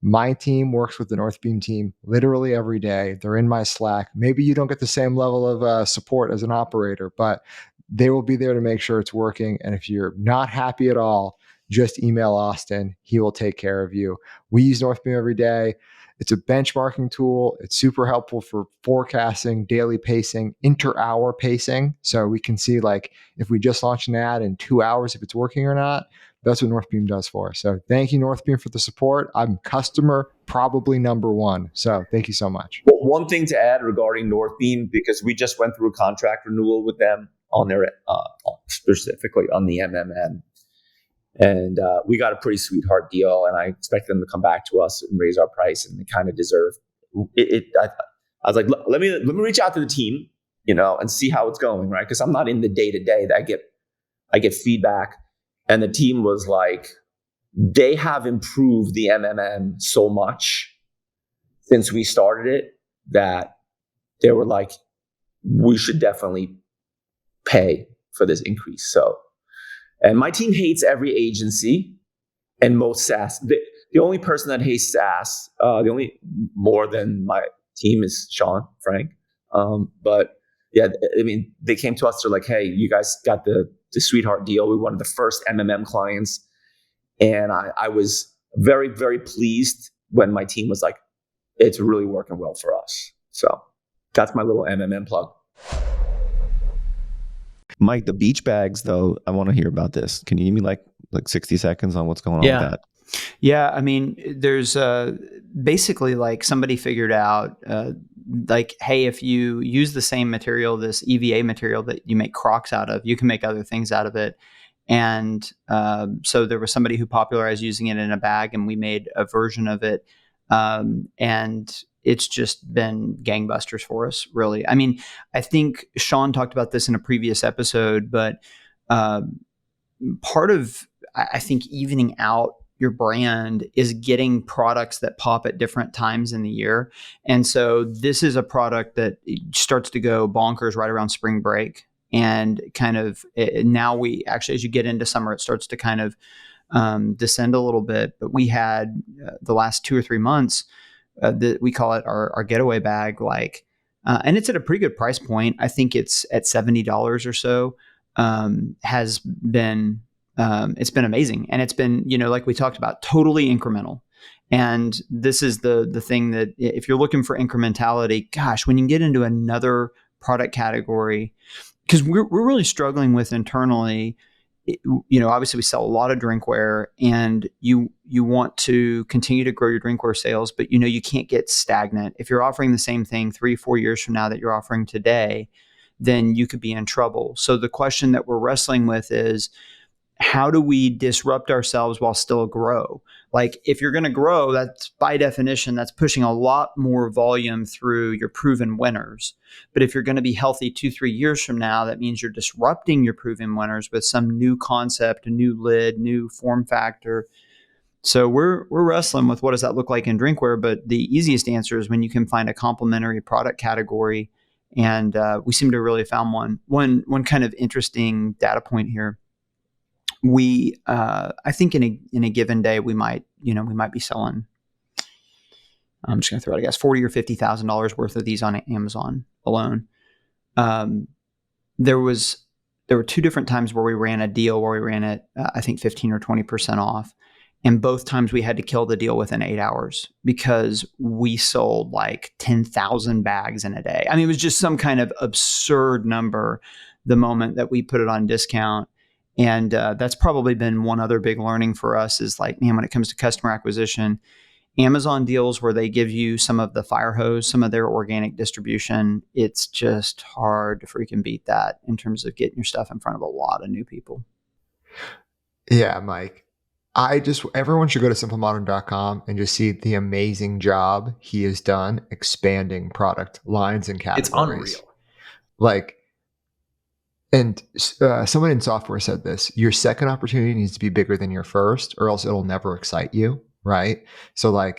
My team works with the Northbeam team literally every day. They're in my Slack. Maybe you don't get the same level of support as an operator, but they will be there to make sure it's working. And if you're not happy at all, just email Austin. He will take care of you. We use Northbeam every day. It's a benchmarking tool. It's super helpful for forecasting, daily pacing, inter-hour pacing. So we can see like if we just launched an ad in 2 hours, if it's working or not. That's what Northbeam does for us. So thank you, Northbeam, for the support. I'm customer probably number 1. So thank you so much. Well, one thing to add regarding Northbeam, because we just went through a contract renewal with them on their specifically on the MMM. And we got a pretty sweetheart deal, and I expect them to come back to us and raise our price, and they kind of deserve it. I was like, let me reach out to the team, and see how it's going, right? Because I'm not in the day to day. I get feedback, and the team was like, they have improved the MMM so much since we started it that they were like, we should definitely pay for this increase. So, and my team hates every agency and most SaaS. The only person that hates SaaS, the only more than my team is Sean Frank. But yeah, I mean, they came to us. They're like, hey, you guys got the sweetheart deal. We wanted the first MMM clients. And I was very, very pleased when my team was like, it's really working well for us. So that's my little MMM plug. Mike, the beach bags, though, I want to hear about this. Can you give me like 60 seconds on what's going on with that? Yeah, I mean, there's basically like somebody figured out like, hey, if you use the same material, this EVA material that you make Crocs out of, you can make other things out of it. And so there was somebody who popularized using it in a bag, and we made a version of it. And it's just been gangbusters for us, really. I mean, I think Sean talked about this in a previous episode, but part of, I think, evening out your brand is getting products that pop at different times in the year. And so this is a product that starts to go bonkers right around spring break. And kind of now we actually, as you get into summer, it starts to kind of descend a little bit. But we had the last 2 or 3 months, we call it our getaway bag, and it's at a pretty good price point. I think it's at $70 or so. Has been it's been amazing, and it's been, like we talked about, totally incremental. And this is the thing that if you're looking for incrementality, gosh, when you get into another product category, because we're really struggling with internally. Obviously we sell a lot of drinkware, and you want to continue to grow your drinkware sales, but you can't get stagnant. If you're offering the same thing 3-4 years from now that you're offering today, then you could be in trouble. So the question that we're wrestling with is, how do we disrupt ourselves while still grow? Like, if you're going to grow, that's by definition, that's pushing a lot more volume through your proven winners. But if you're going to be healthy 2-3 years from now, that means you're disrupting your proven winners with some new concept, a new lid, new form factor. So we're wrestling with what does that look like in drinkware. But the easiest answer is when you can find a complementary product category. And we seem to have really found one. One kind of interesting data point here. We, I think in a given day, we might be selling, I'm just going to throw out, I guess, $40,000 or $50,000 worth of these on Amazon alone. There were 2 different times where we ran a deal where we ran it, I think 15 or 20% off. And both times we had to kill the deal within 8 hours because we sold like 10,000 bags in a day. I mean, it was just some kind of absurd number the moment that we put it on discount. And that's probably been one other big learning for us is like, man, when it comes to customer acquisition, Amazon deals where they give you some of the fire hose, some of their organic distribution, it's just hard to freaking beat that in terms of getting your stuff in front of a lot of new people. Yeah, Mike. Everyone should go to simplemodern.com and just see the amazing job he has done expanding product lines and categories. It's unreal. And someone in software said this: your second opportunity needs to be bigger than your first, or else it'll never excite you, right? So I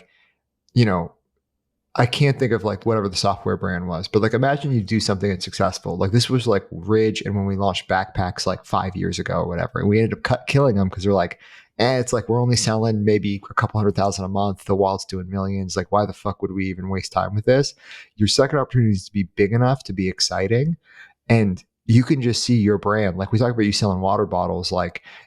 can't think of whatever the software brand was, but imagine you do something that's successful. This was Ridge, and when we launched backpacks 5 years ago or whatever, and we ended up killing them because they're it's we're only selling maybe a couple 100,000 a month. The wallet's doing millions. Why the fuck would we even waste time with this? Your second opportunity is to be big enough to be exciting, and you can just see your brand. We talk about you selling water bottles.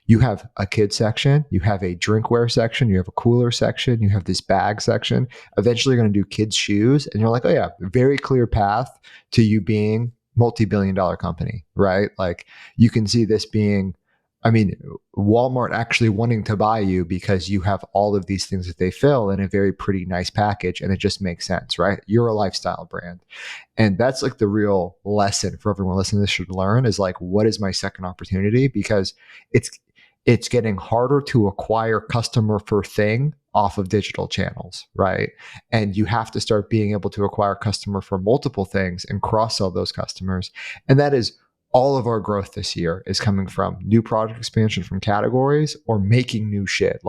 You have a kid section, you have a drinkware section, you have a cooler section, you have this bag section. Eventually you're going to do kids' shoes. And you're like, oh yeah, very clear path to you being multi-billion-dollar company, right? You can see this being, Walmart actually wanting to buy you because you have all of these things that they fill in a very pretty nice package, and it just makes sense, right? You're a lifestyle brand. And that's the real lesson for everyone listening to this should learn is what is my second opportunity? Because it's getting harder to acquire customer for thing off of digital channels, right? And you have to start being able to acquire customer for multiple things and cross-sell those customers. And that is all of our growth this year is coming from new product expansion from categories or making new shit.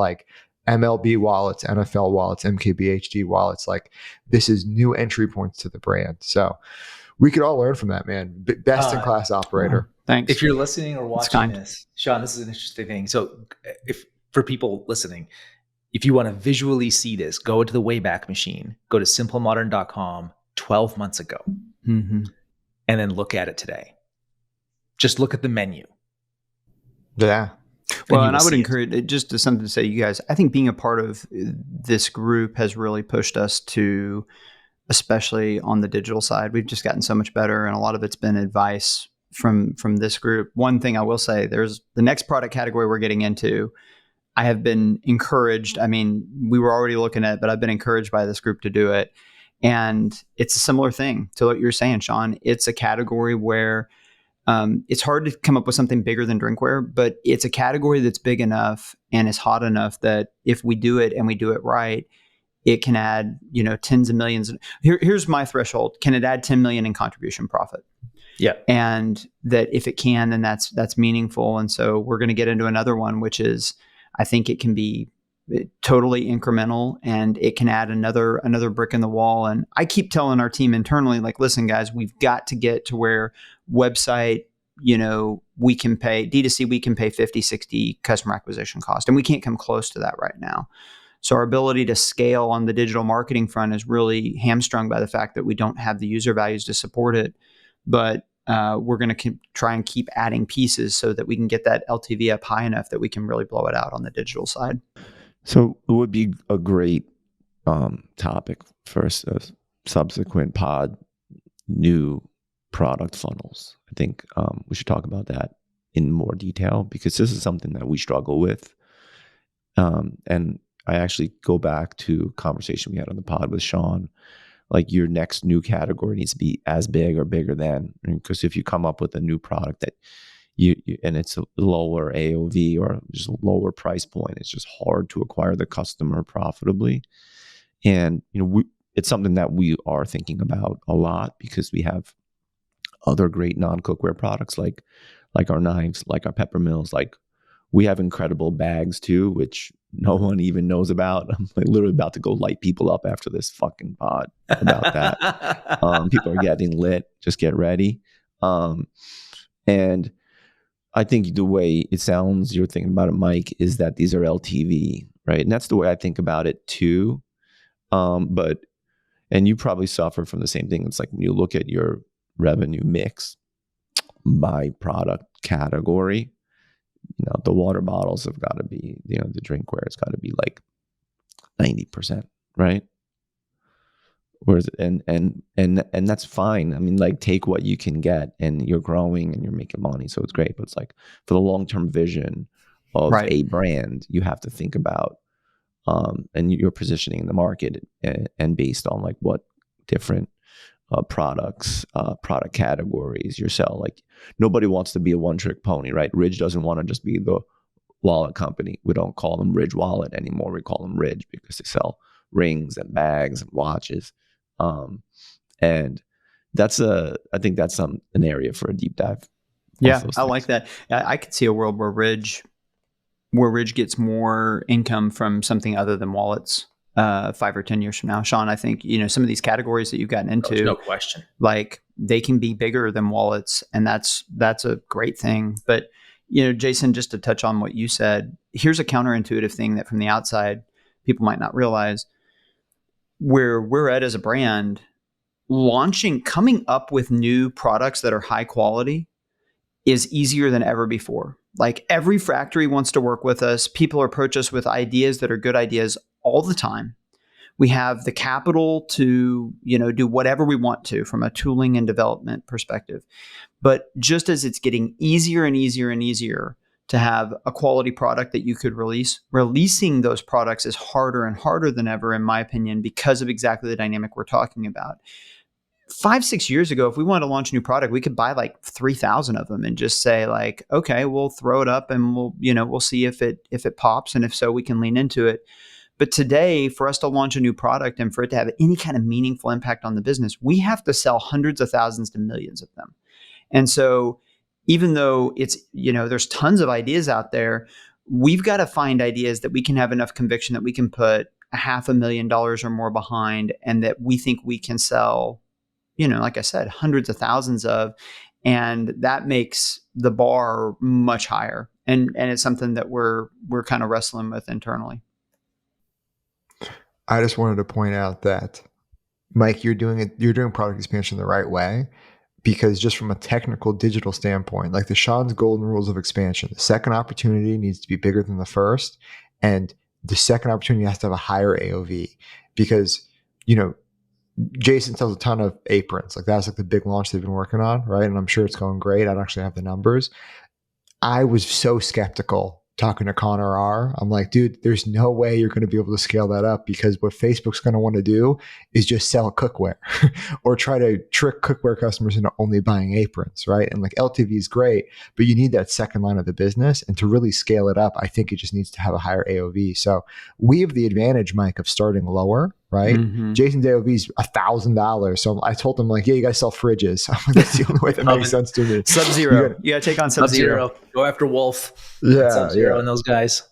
MLB wallets, NFL wallets, MKBHD wallets. Like, this is new entry points to the brand. So we could all learn from that, man. Best in class operator. Thanks. If you're listening or watching kind. this, Sean, this is an interesting thing. So if for people listening, if you want to visually see this, go to the Wayback Machine, go to simplemodern.com 12 months ago, Mm-hmm. and then look at it today. Just look at the menu. Yeah. Well, you and will I would see it. encourage just as something to say, you guys, I think being a part of this group has really pushed us to, especially on the digital side, we've just gotten so much better. And a lot of it's been advice from this group. One thing I will say, there's the next product category we're getting into. I have been encouraged. I mean, we were already looking at it, but I've been encouraged by this group to do it. And it's a similar thing to what you're saying, Sean. It's a category where it's hard to come up with something bigger than drinkware, but it's a category that's big enough and is hot enough that if we do it and we do it right, it can add, tens of millions. Here's my threshold. Can it add 10 million in contribution profit? Yeah. And that if it can, then that's meaningful. And so we're going to get into another one, which is, I think it can be totally incremental and it can add another brick in the wall. And I keep telling our team internally, like, listen, guys, we've got to get to where website, we can pay D2C, we can pay 50, 60 customer acquisition cost. And we can't come close to that right now. So our ability to scale on the digital marketing front is really hamstrung by the fact that we don't have the user values to support it. But we're going to try and keep adding pieces so that we can get that LTV up high enough that we can really blow it out on the digital side. So it would be a great topic for a subsequent pod, new product funnels. I think we should talk about that in more detail because this is something that we struggle with. And I actually go back to a conversation we had on the pod with Sean. Like, your next new category needs to be as big or bigger than, because if you come up with a new product that you and it's a lower AOV or just a lower price point, it's just hard to acquire the customer profitably. And it's something that we are thinking about a lot because we have other great non-cookware products like our knives, like our pepper mills, like we have incredible bags too, which no one even knows about. I'm literally about to go light people up after this fucking pod about that. People are getting lit. Just get ready. And I think the way it sounds, you're thinking about it, Mike, is that these are LTV, right? And that's the way I think about it too. And you probably suffer from the same thing. It's like when you look at your revenue mix by product category, the water bottles have got to be, the drinkware has got to be like 90%, right? Whereas, and that's fine. I mean, like, take what you can get, and you're growing and you're making money, so it's great. But it's like, for the long-term vision of a brand, you have to think about, and your positioning in the market, and based on like what different products, product categories you sell. Like, nobody wants to be a one-trick pony, right? Ridge doesn't want to just be the wallet company. We don't call them Ridge Wallet anymore. We call them Ridge because they sell rings and bags and watches. And I think that's an area for a deep dive. Yeah, I like that. I could see a world where Ridge gets more income from something other than wallets 5 or 10 years from now. Sean, I think, some of these categories that you've gotten into, There's no question, like, they can be bigger than wallets, and that's a great thing. But, Jason, just to touch on what you said, here's a counterintuitive thing that from the outside, people might not realize. Where we're at as a brand, coming up with new products that are high quality is easier than ever before. Like, every factory wants to work with us. People approach us with ideas that are good ideas all the time. We have the capital to, do whatever we want to from a tooling and development perspective. But just as it's getting easier and easier and easier to have a quality product that you could releasing those products is harder and harder than ever, in my opinion, because of exactly the dynamic we're talking about. 5-6 years ago, if we wanted to launch a new product, we could buy like 3,000 of them and just say, like, okay, we'll throw it up and we'll see if it pops, and if so, we can lean into it. But today, for us to launch a new product and for it to have any kind of meaningful impact on the business, we have to sell hundreds of thousands to millions of them. And so, even though it's, there's tons of ideas out there, we've got to find ideas that we can have enough conviction that we can put $500,000 or more behind, and that we think we can sell, like I said, hundreds of thousands of, and that makes the bar much higher. And it's something that we're kind of wrestling with internally. I just wanted to point out that, Mike, you're doing product expansion the right way, because just from a technical digital standpoint, like the Sean's golden rules of expansion, the second opportunity needs to be bigger than the first, and the second opportunity has to have a higher AOV, because, Jason sells a ton of aprons. Like that's like the big launch they've been working on, right? And I'm sure it's going great. I don't actually have the numbers. I was so skeptical talking to Connor R. I'm like, dude, there's no way you're going to be able to scale that up, because what Facebook's going to want to do is just sell cookware or try to trick cookware customers into only buying aprons, right? And like LTV is great, but you need that second line of the business. And to really scale it up, I think it just needs to have a higher AOV. So we have the advantage, Mike, of starting lower, right? Mm-hmm. Jason's AOV is $1,000. So I told him, like, yeah, you guys sell fridges. I'm like, that's the only way that makes sense to me. Sub-Zero. You got to take on Sub-Zero. Go after Wolf. Yeah. Sub-Zero and those guys.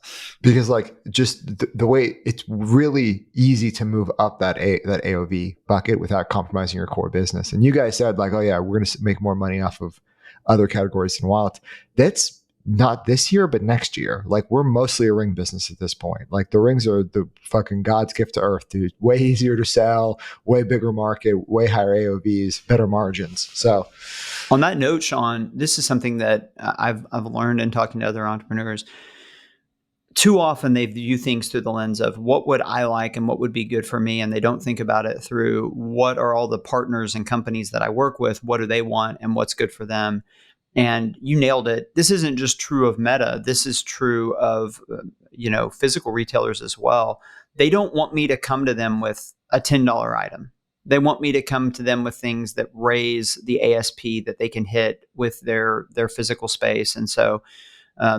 Because like just the way it's really easy to move up that AOV bucket without compromising your core business. And you guys said like, oh yeah, we're going to make more money off of other categories than wallets. That's not this year, but next year. Like we're mostly a ring business at this point. Like the rings are the fucking God's gift to earth, dude. Way easier to sell, way bigger market, way higher AOVs, better margins. So on that note, Sean, this is something that I've learned in talking to other entrepreneurs. Too often they view things through the lens of what would I like and what would be good for me. And they don't think about it through what are all the partners and companies that I work with, what do they want and what's good for them. And you nailed it. This isn't just true of Meta. This is true of, physical retailers as well. They don't want me to come to them with a $10 item. They want me to come to them with things that raise the ASP that they can hit with their physical space. And so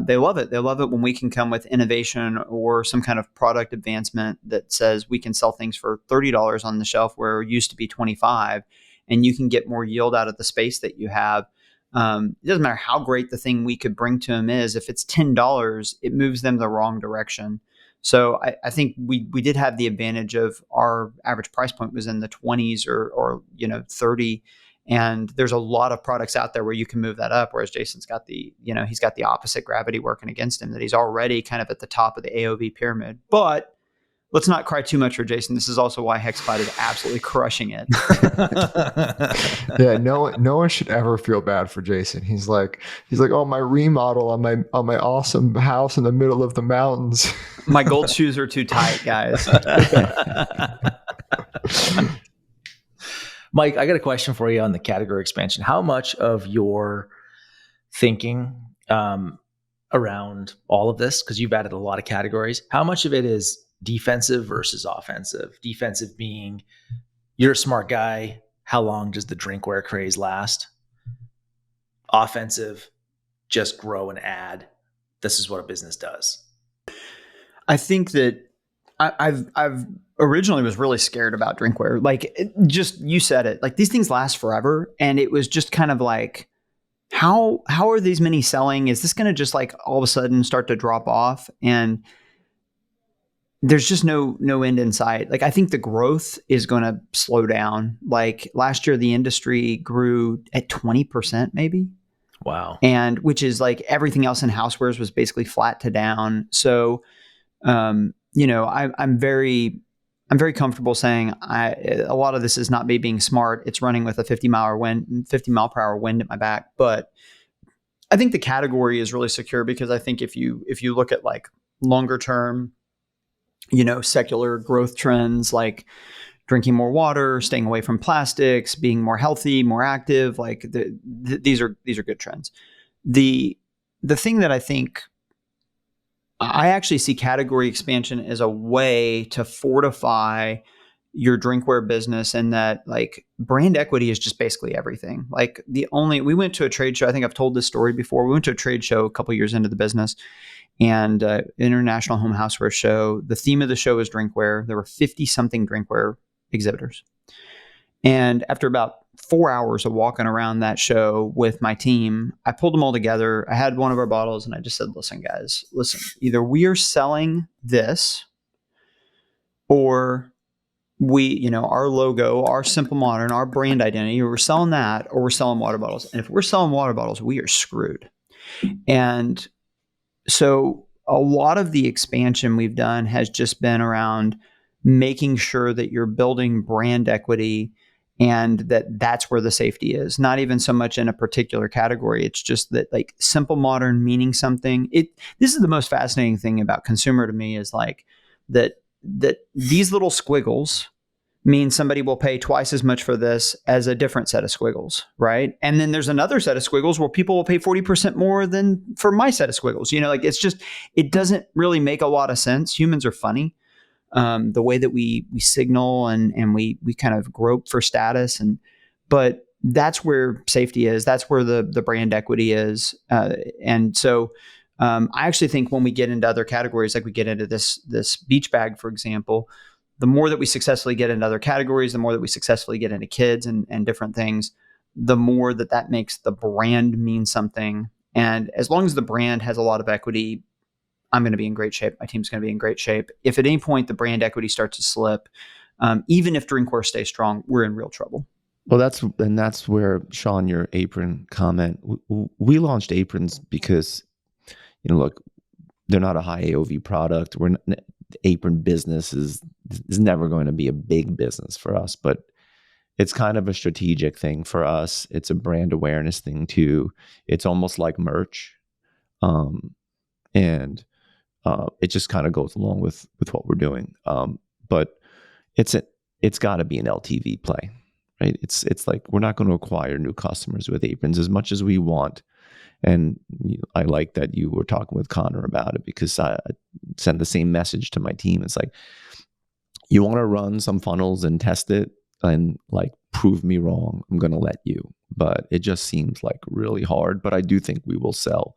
they love it. They love it when we can come with innovation or some kind of product advancement that says we can sell things for $30 on the shelf where it used to be $25, and you can get more yield out of the space that you have. It doesn't matter how great the thing we could bring to them is. If it's $10, it moves them the wrong direction. So I think we did have the advantage of our average price point was in the 20s or 30. And there's a lot of products out there where you can move that up. Whereas Jason's got he's got the opposite gravity working against him, that he's already kind of at the top of the AOV pyramid. But let's not cry too much for Jason. This is also why HexCloud is absolutely crushing it. Yeah, no one should ever feel bad for Jason. He's like, oh, my remodel on my awesome house in the middle of the mountains. My gold shoes are too tight, guys. Mike, I got a question for you on the category expansion. How much of your thinking around all of this, because you've added a lot of categories, how much of it is defensive versus offensive? Defensive being, you're a smart guy. How long does the drinkware craze last? Offensive, just grow and add. This is what a business does. I think that I've originally was really scared about drinkware. Like you said it, like these things last forever. And it was just kind of like, how are these many selling? Is this going to just like all of a sudden start to drop off? And there's just no end in sight. Like I think the growth is going to slow down. Like last year, the industry grew at 20% maybe. Wow. And which is like everything else in housewares was basically flat to down. So, I'm very comfortable saying a lot of this is not me being smart. It's running with a 50 mile per hour wind at my back. But I think the category is really secure, because I think if you look at like longer term, secular growth trends like drinking more water, staying away from plastics, being more healthy, more active, like these are good trends. The thing that I think I actually see category expansion as a way to fortify your drinkware business, and that like brand equity is just basically everything. Like we went to a trade show. I think I've told this story before. We went to a trade show a couple years into the business, and International Home Houseware Show. The theme of the show is drinkware. There were 50 something drinkware exhibitors. And after about 4 hours of walking around that show with my team, I pulled them all together. I had one of our bottles and I just said, listen, guys, listen, either we are selling this or our logo, our Simple Modern, our brand identity, we're selling that or we're selling water bottles. And if we're selling water bottles, we are screwed. And so a lot of the expansion we've done has just been around making sure that you're building brand equity and that's where the safety is. Not even so much in a particular category. It's just that like Simple Modern meaning something. This is the most fascinating thing about consumer to me is like that these little squiggles mean somebody will pay twice as much for this as a different set of squiggles, right? And then there's another set of squiggles where people will pay 40% more than for my set of squiggles. Like it's just, it doesn't really make a lot of sense. Humans are funny. The way that we signal and we kind of grope for status, but that's where safety is. That's where the brand equity is. And so I actually think when we get into other categories, like we get into this beach bag, for example, the more that we successfully get into other categories, the more that we successfully get into kids and different things, the more that makes the brand mean something. And as long as the brand has a lot of equity, I'm going to be in great shape. My team's going to be in great shape. If at any point the brand equity starts to slip, even if drinkware stays strong, we're in real trouble. Well, that's where, Sean, your apron comment, we launched aprons because, look, they're not a high AOV product. The apron business is never going to be a big business for us, but it's kind of a strategic thing for us. It's a brand awareness thing too. It's almost like merch. And it just kind of goes along with what we're doing. But it's got to be an LTV play, right? It's like we're not going to acquire new customers with aprons as much as we want. And I like that you were talking with Connor about it because I sent the same message to my team. It's like, you want to run some funnels and test it and like prove me wrong, I'm going to let you. But it just seems like really hard. But I do think we will sell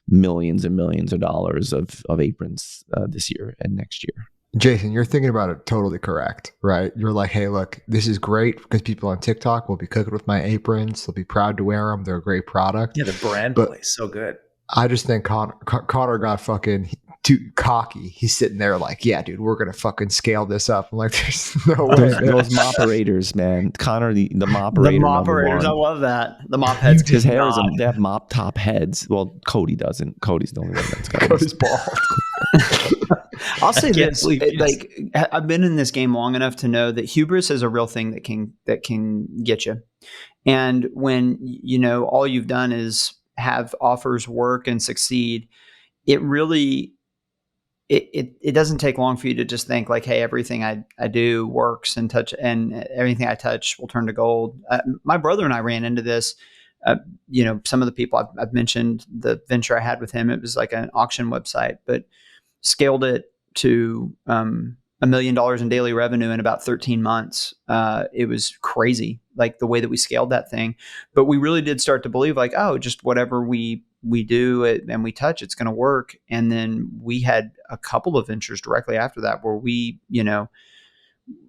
millions and millions of dollars of aprons this year and next year. Jason, you're thinking about it totally correct, right? You're like, hey, look, this is great because people on TikTok will be cooking with my aprons. They'll be proud to wear them. They're a great product. Yeah, the brand play is so good. I just think Connor got fucking too cocky. He's sitting there like, yeah, dude, we're going to fucking scale this up. I'm like, there's no way. Those mop-operators, man. Connor, the mop-operator. The mop-operators, I love that. The mop heads. His hair is, they have mop top heads. Well, Cody doesn't. Cody's the only one that's got Cody's bald. I'll say this: like I've been in this game long enough to know that hubris is a real thing that can get you. And when all you've done is have offers work and succeed, it really it doesn't take long for you to just think like, hey, everything I do works and everything I touch will turn to gold. My brother and I ran into this. Some of the people I've mentioned, the venture I had with him, it was like an auction website, but scaled it to $1 million in daily revenue in about 13 months. It was crazy, like the way that we scaled that thing. But we really did start to believe like, oh, just whatever we do and we touch, it's going to work. And then we had a couple of ventures directly after that where we,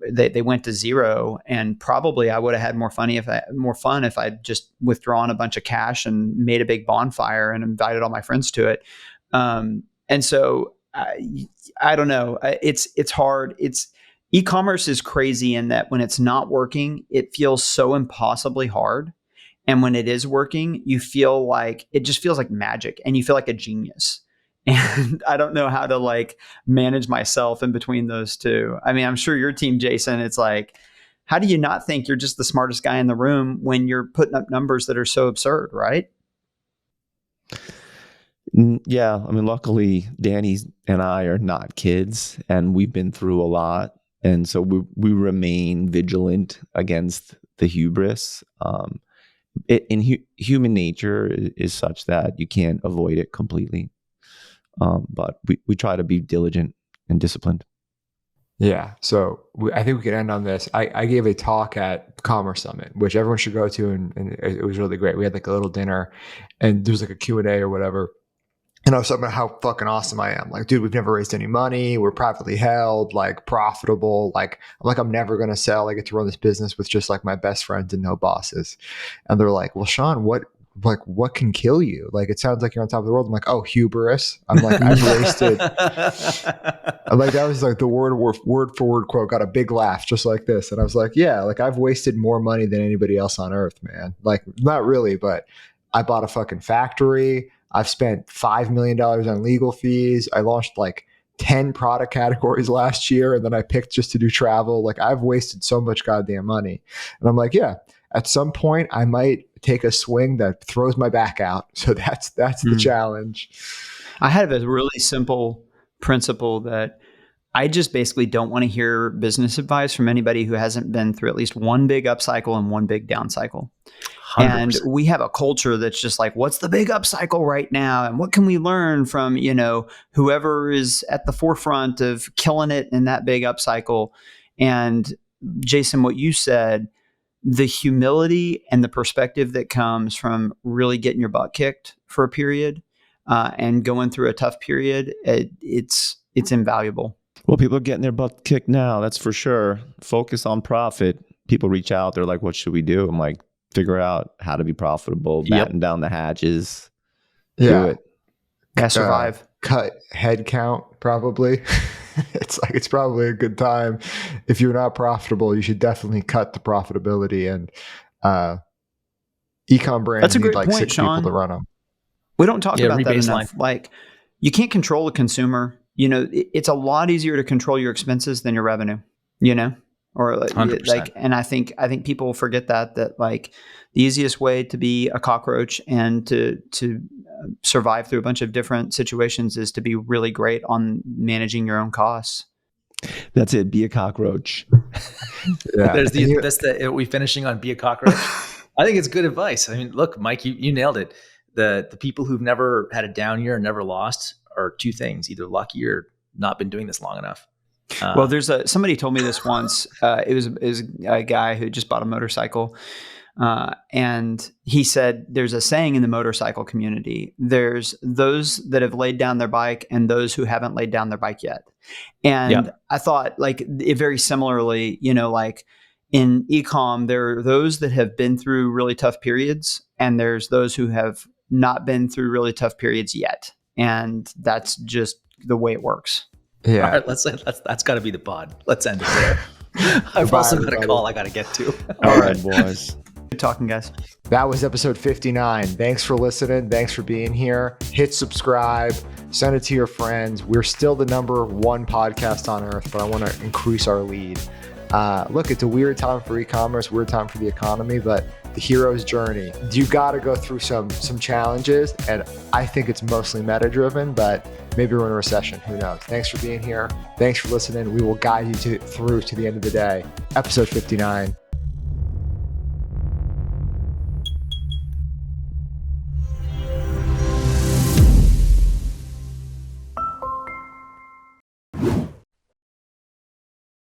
they went to zero, and probably I would have had more fun if I'd just withdrawn a bunch of cash and made a big bonfire and invited all my friends to it. And so I don't know. It's hard. E-commerce is crazy in that when it's not working, it feels so impossibly hard. And when it is working, you feel like it just feels like magic and you feel like a genius. And I don't know how to like manage myself in between those two. I mean, I'm sure your team, Jason, it's like, how do you not think you're just the smartest guy in the room when you're putting up numbers that are so absurd, right? Yeah. I mean, luckily, Danny and I are not kids and we've been through a lot. And so we remain vigilant against the hubris. Human nature is such that you can't avoid it completely. But we try to be diligent and disciplined. Yeah. So I think we could end on this. I gave a talk at Commerce Summit, which everyone should go to. And it was really great. We had like a little dinner and there was like a Q&A or whatever. And I was talking about how fucking awesome I am. Like, dude, we've never raised any money. We're privately held, like profitable. I'm never going to sell. I get to run this business with just like my best friends and no bosses. And they're like, well, Sean, what can kill you? Like, it sounds like you're on top of the world. I'm like, oh, hubris. I'm like, I've wasted. Like, that was like the word for word quote, got a big laugh just like this. And I was like, yeah, like I've wasted more money than anybody else on earth, man. Like, not really, but I bought a fucking factory. I've spent $5 million on legal fees. I launched like 10 product categories last year. And then I picked just to do travel. Like, I've wasted so much goddamn money. And I'm like, yeah, at some point I might take a swing that throws my back out. So that's the challenge. I have a really simple principle that I just basically don't want to hear business advice from anybody who hasn't been through at least one big up cycle and one big down cycle. 100%. And we have a culture that's just like, what's the big up cycle right now? And what can we learn from, whoever is at the forefront of killing it in that big up cycle? And Jason, what you said, the humility and the perspective that comes from really getting your butt kicked for a period and going through a tough period, it's invaluable. Well, people are getting their butt kicked now. That's for sure. Focus on profit. People reach out. They're like, what should we do? I'm like, figure out how to be profitable, batten down the hatches. Do it. Yeah, survive. Cut head count, probably. It's probably a good time. If you're not profitable, you should definitely cut the profitability. And e-com brands need like point, 6 Sean. People to run them. We don't talk about that enough. Like, you can't control the consumer. It's a lot easier to control your expenses than your revenue, or like, and I think people forget that like the easiest way to be a cockroach and to survive through a bunch of different situations is to be really great on managing your own costs. That's it. Be a cockroach. Yeah. Are we finishing on be a cockroach? I think it's good advice. I mean, look, Mike, you nailed it. The people who've never had a down year and never lost are two things: either lucky or not been doing this long enough. Well, there's somebody told me this once. It was a guy who just bought a motorcycle. And he said, there's a saying in the motorcycle community, there's those that have laid down their bike and those who haven't laid down their bike yet. And I thought like very similarly, like in e-com, there are those that have been through really tough periods and there's those who have not been through really tough periods yet. And that's just the way it works. Yeah. All right, that's got to be the pod. Let's end it there. I've also got a call I got to get to. All right, boys. Good talking, guys. That was episode 59. Thanks for listening. Thanks for being here. Hit subscribe. Send it to your friends. We're still the #1 podcast on earth, but I want to increase our lead. Look, it's a weird time for e-commerce, weird time for the economy, but the hero's journey. You got to go through some challenges, and I think it's mostly meta-driven, but maybe we're in a recession. Who knows? Thanks for being here. Thanks for listening. We will guide you through to the end of the day. Episode 59.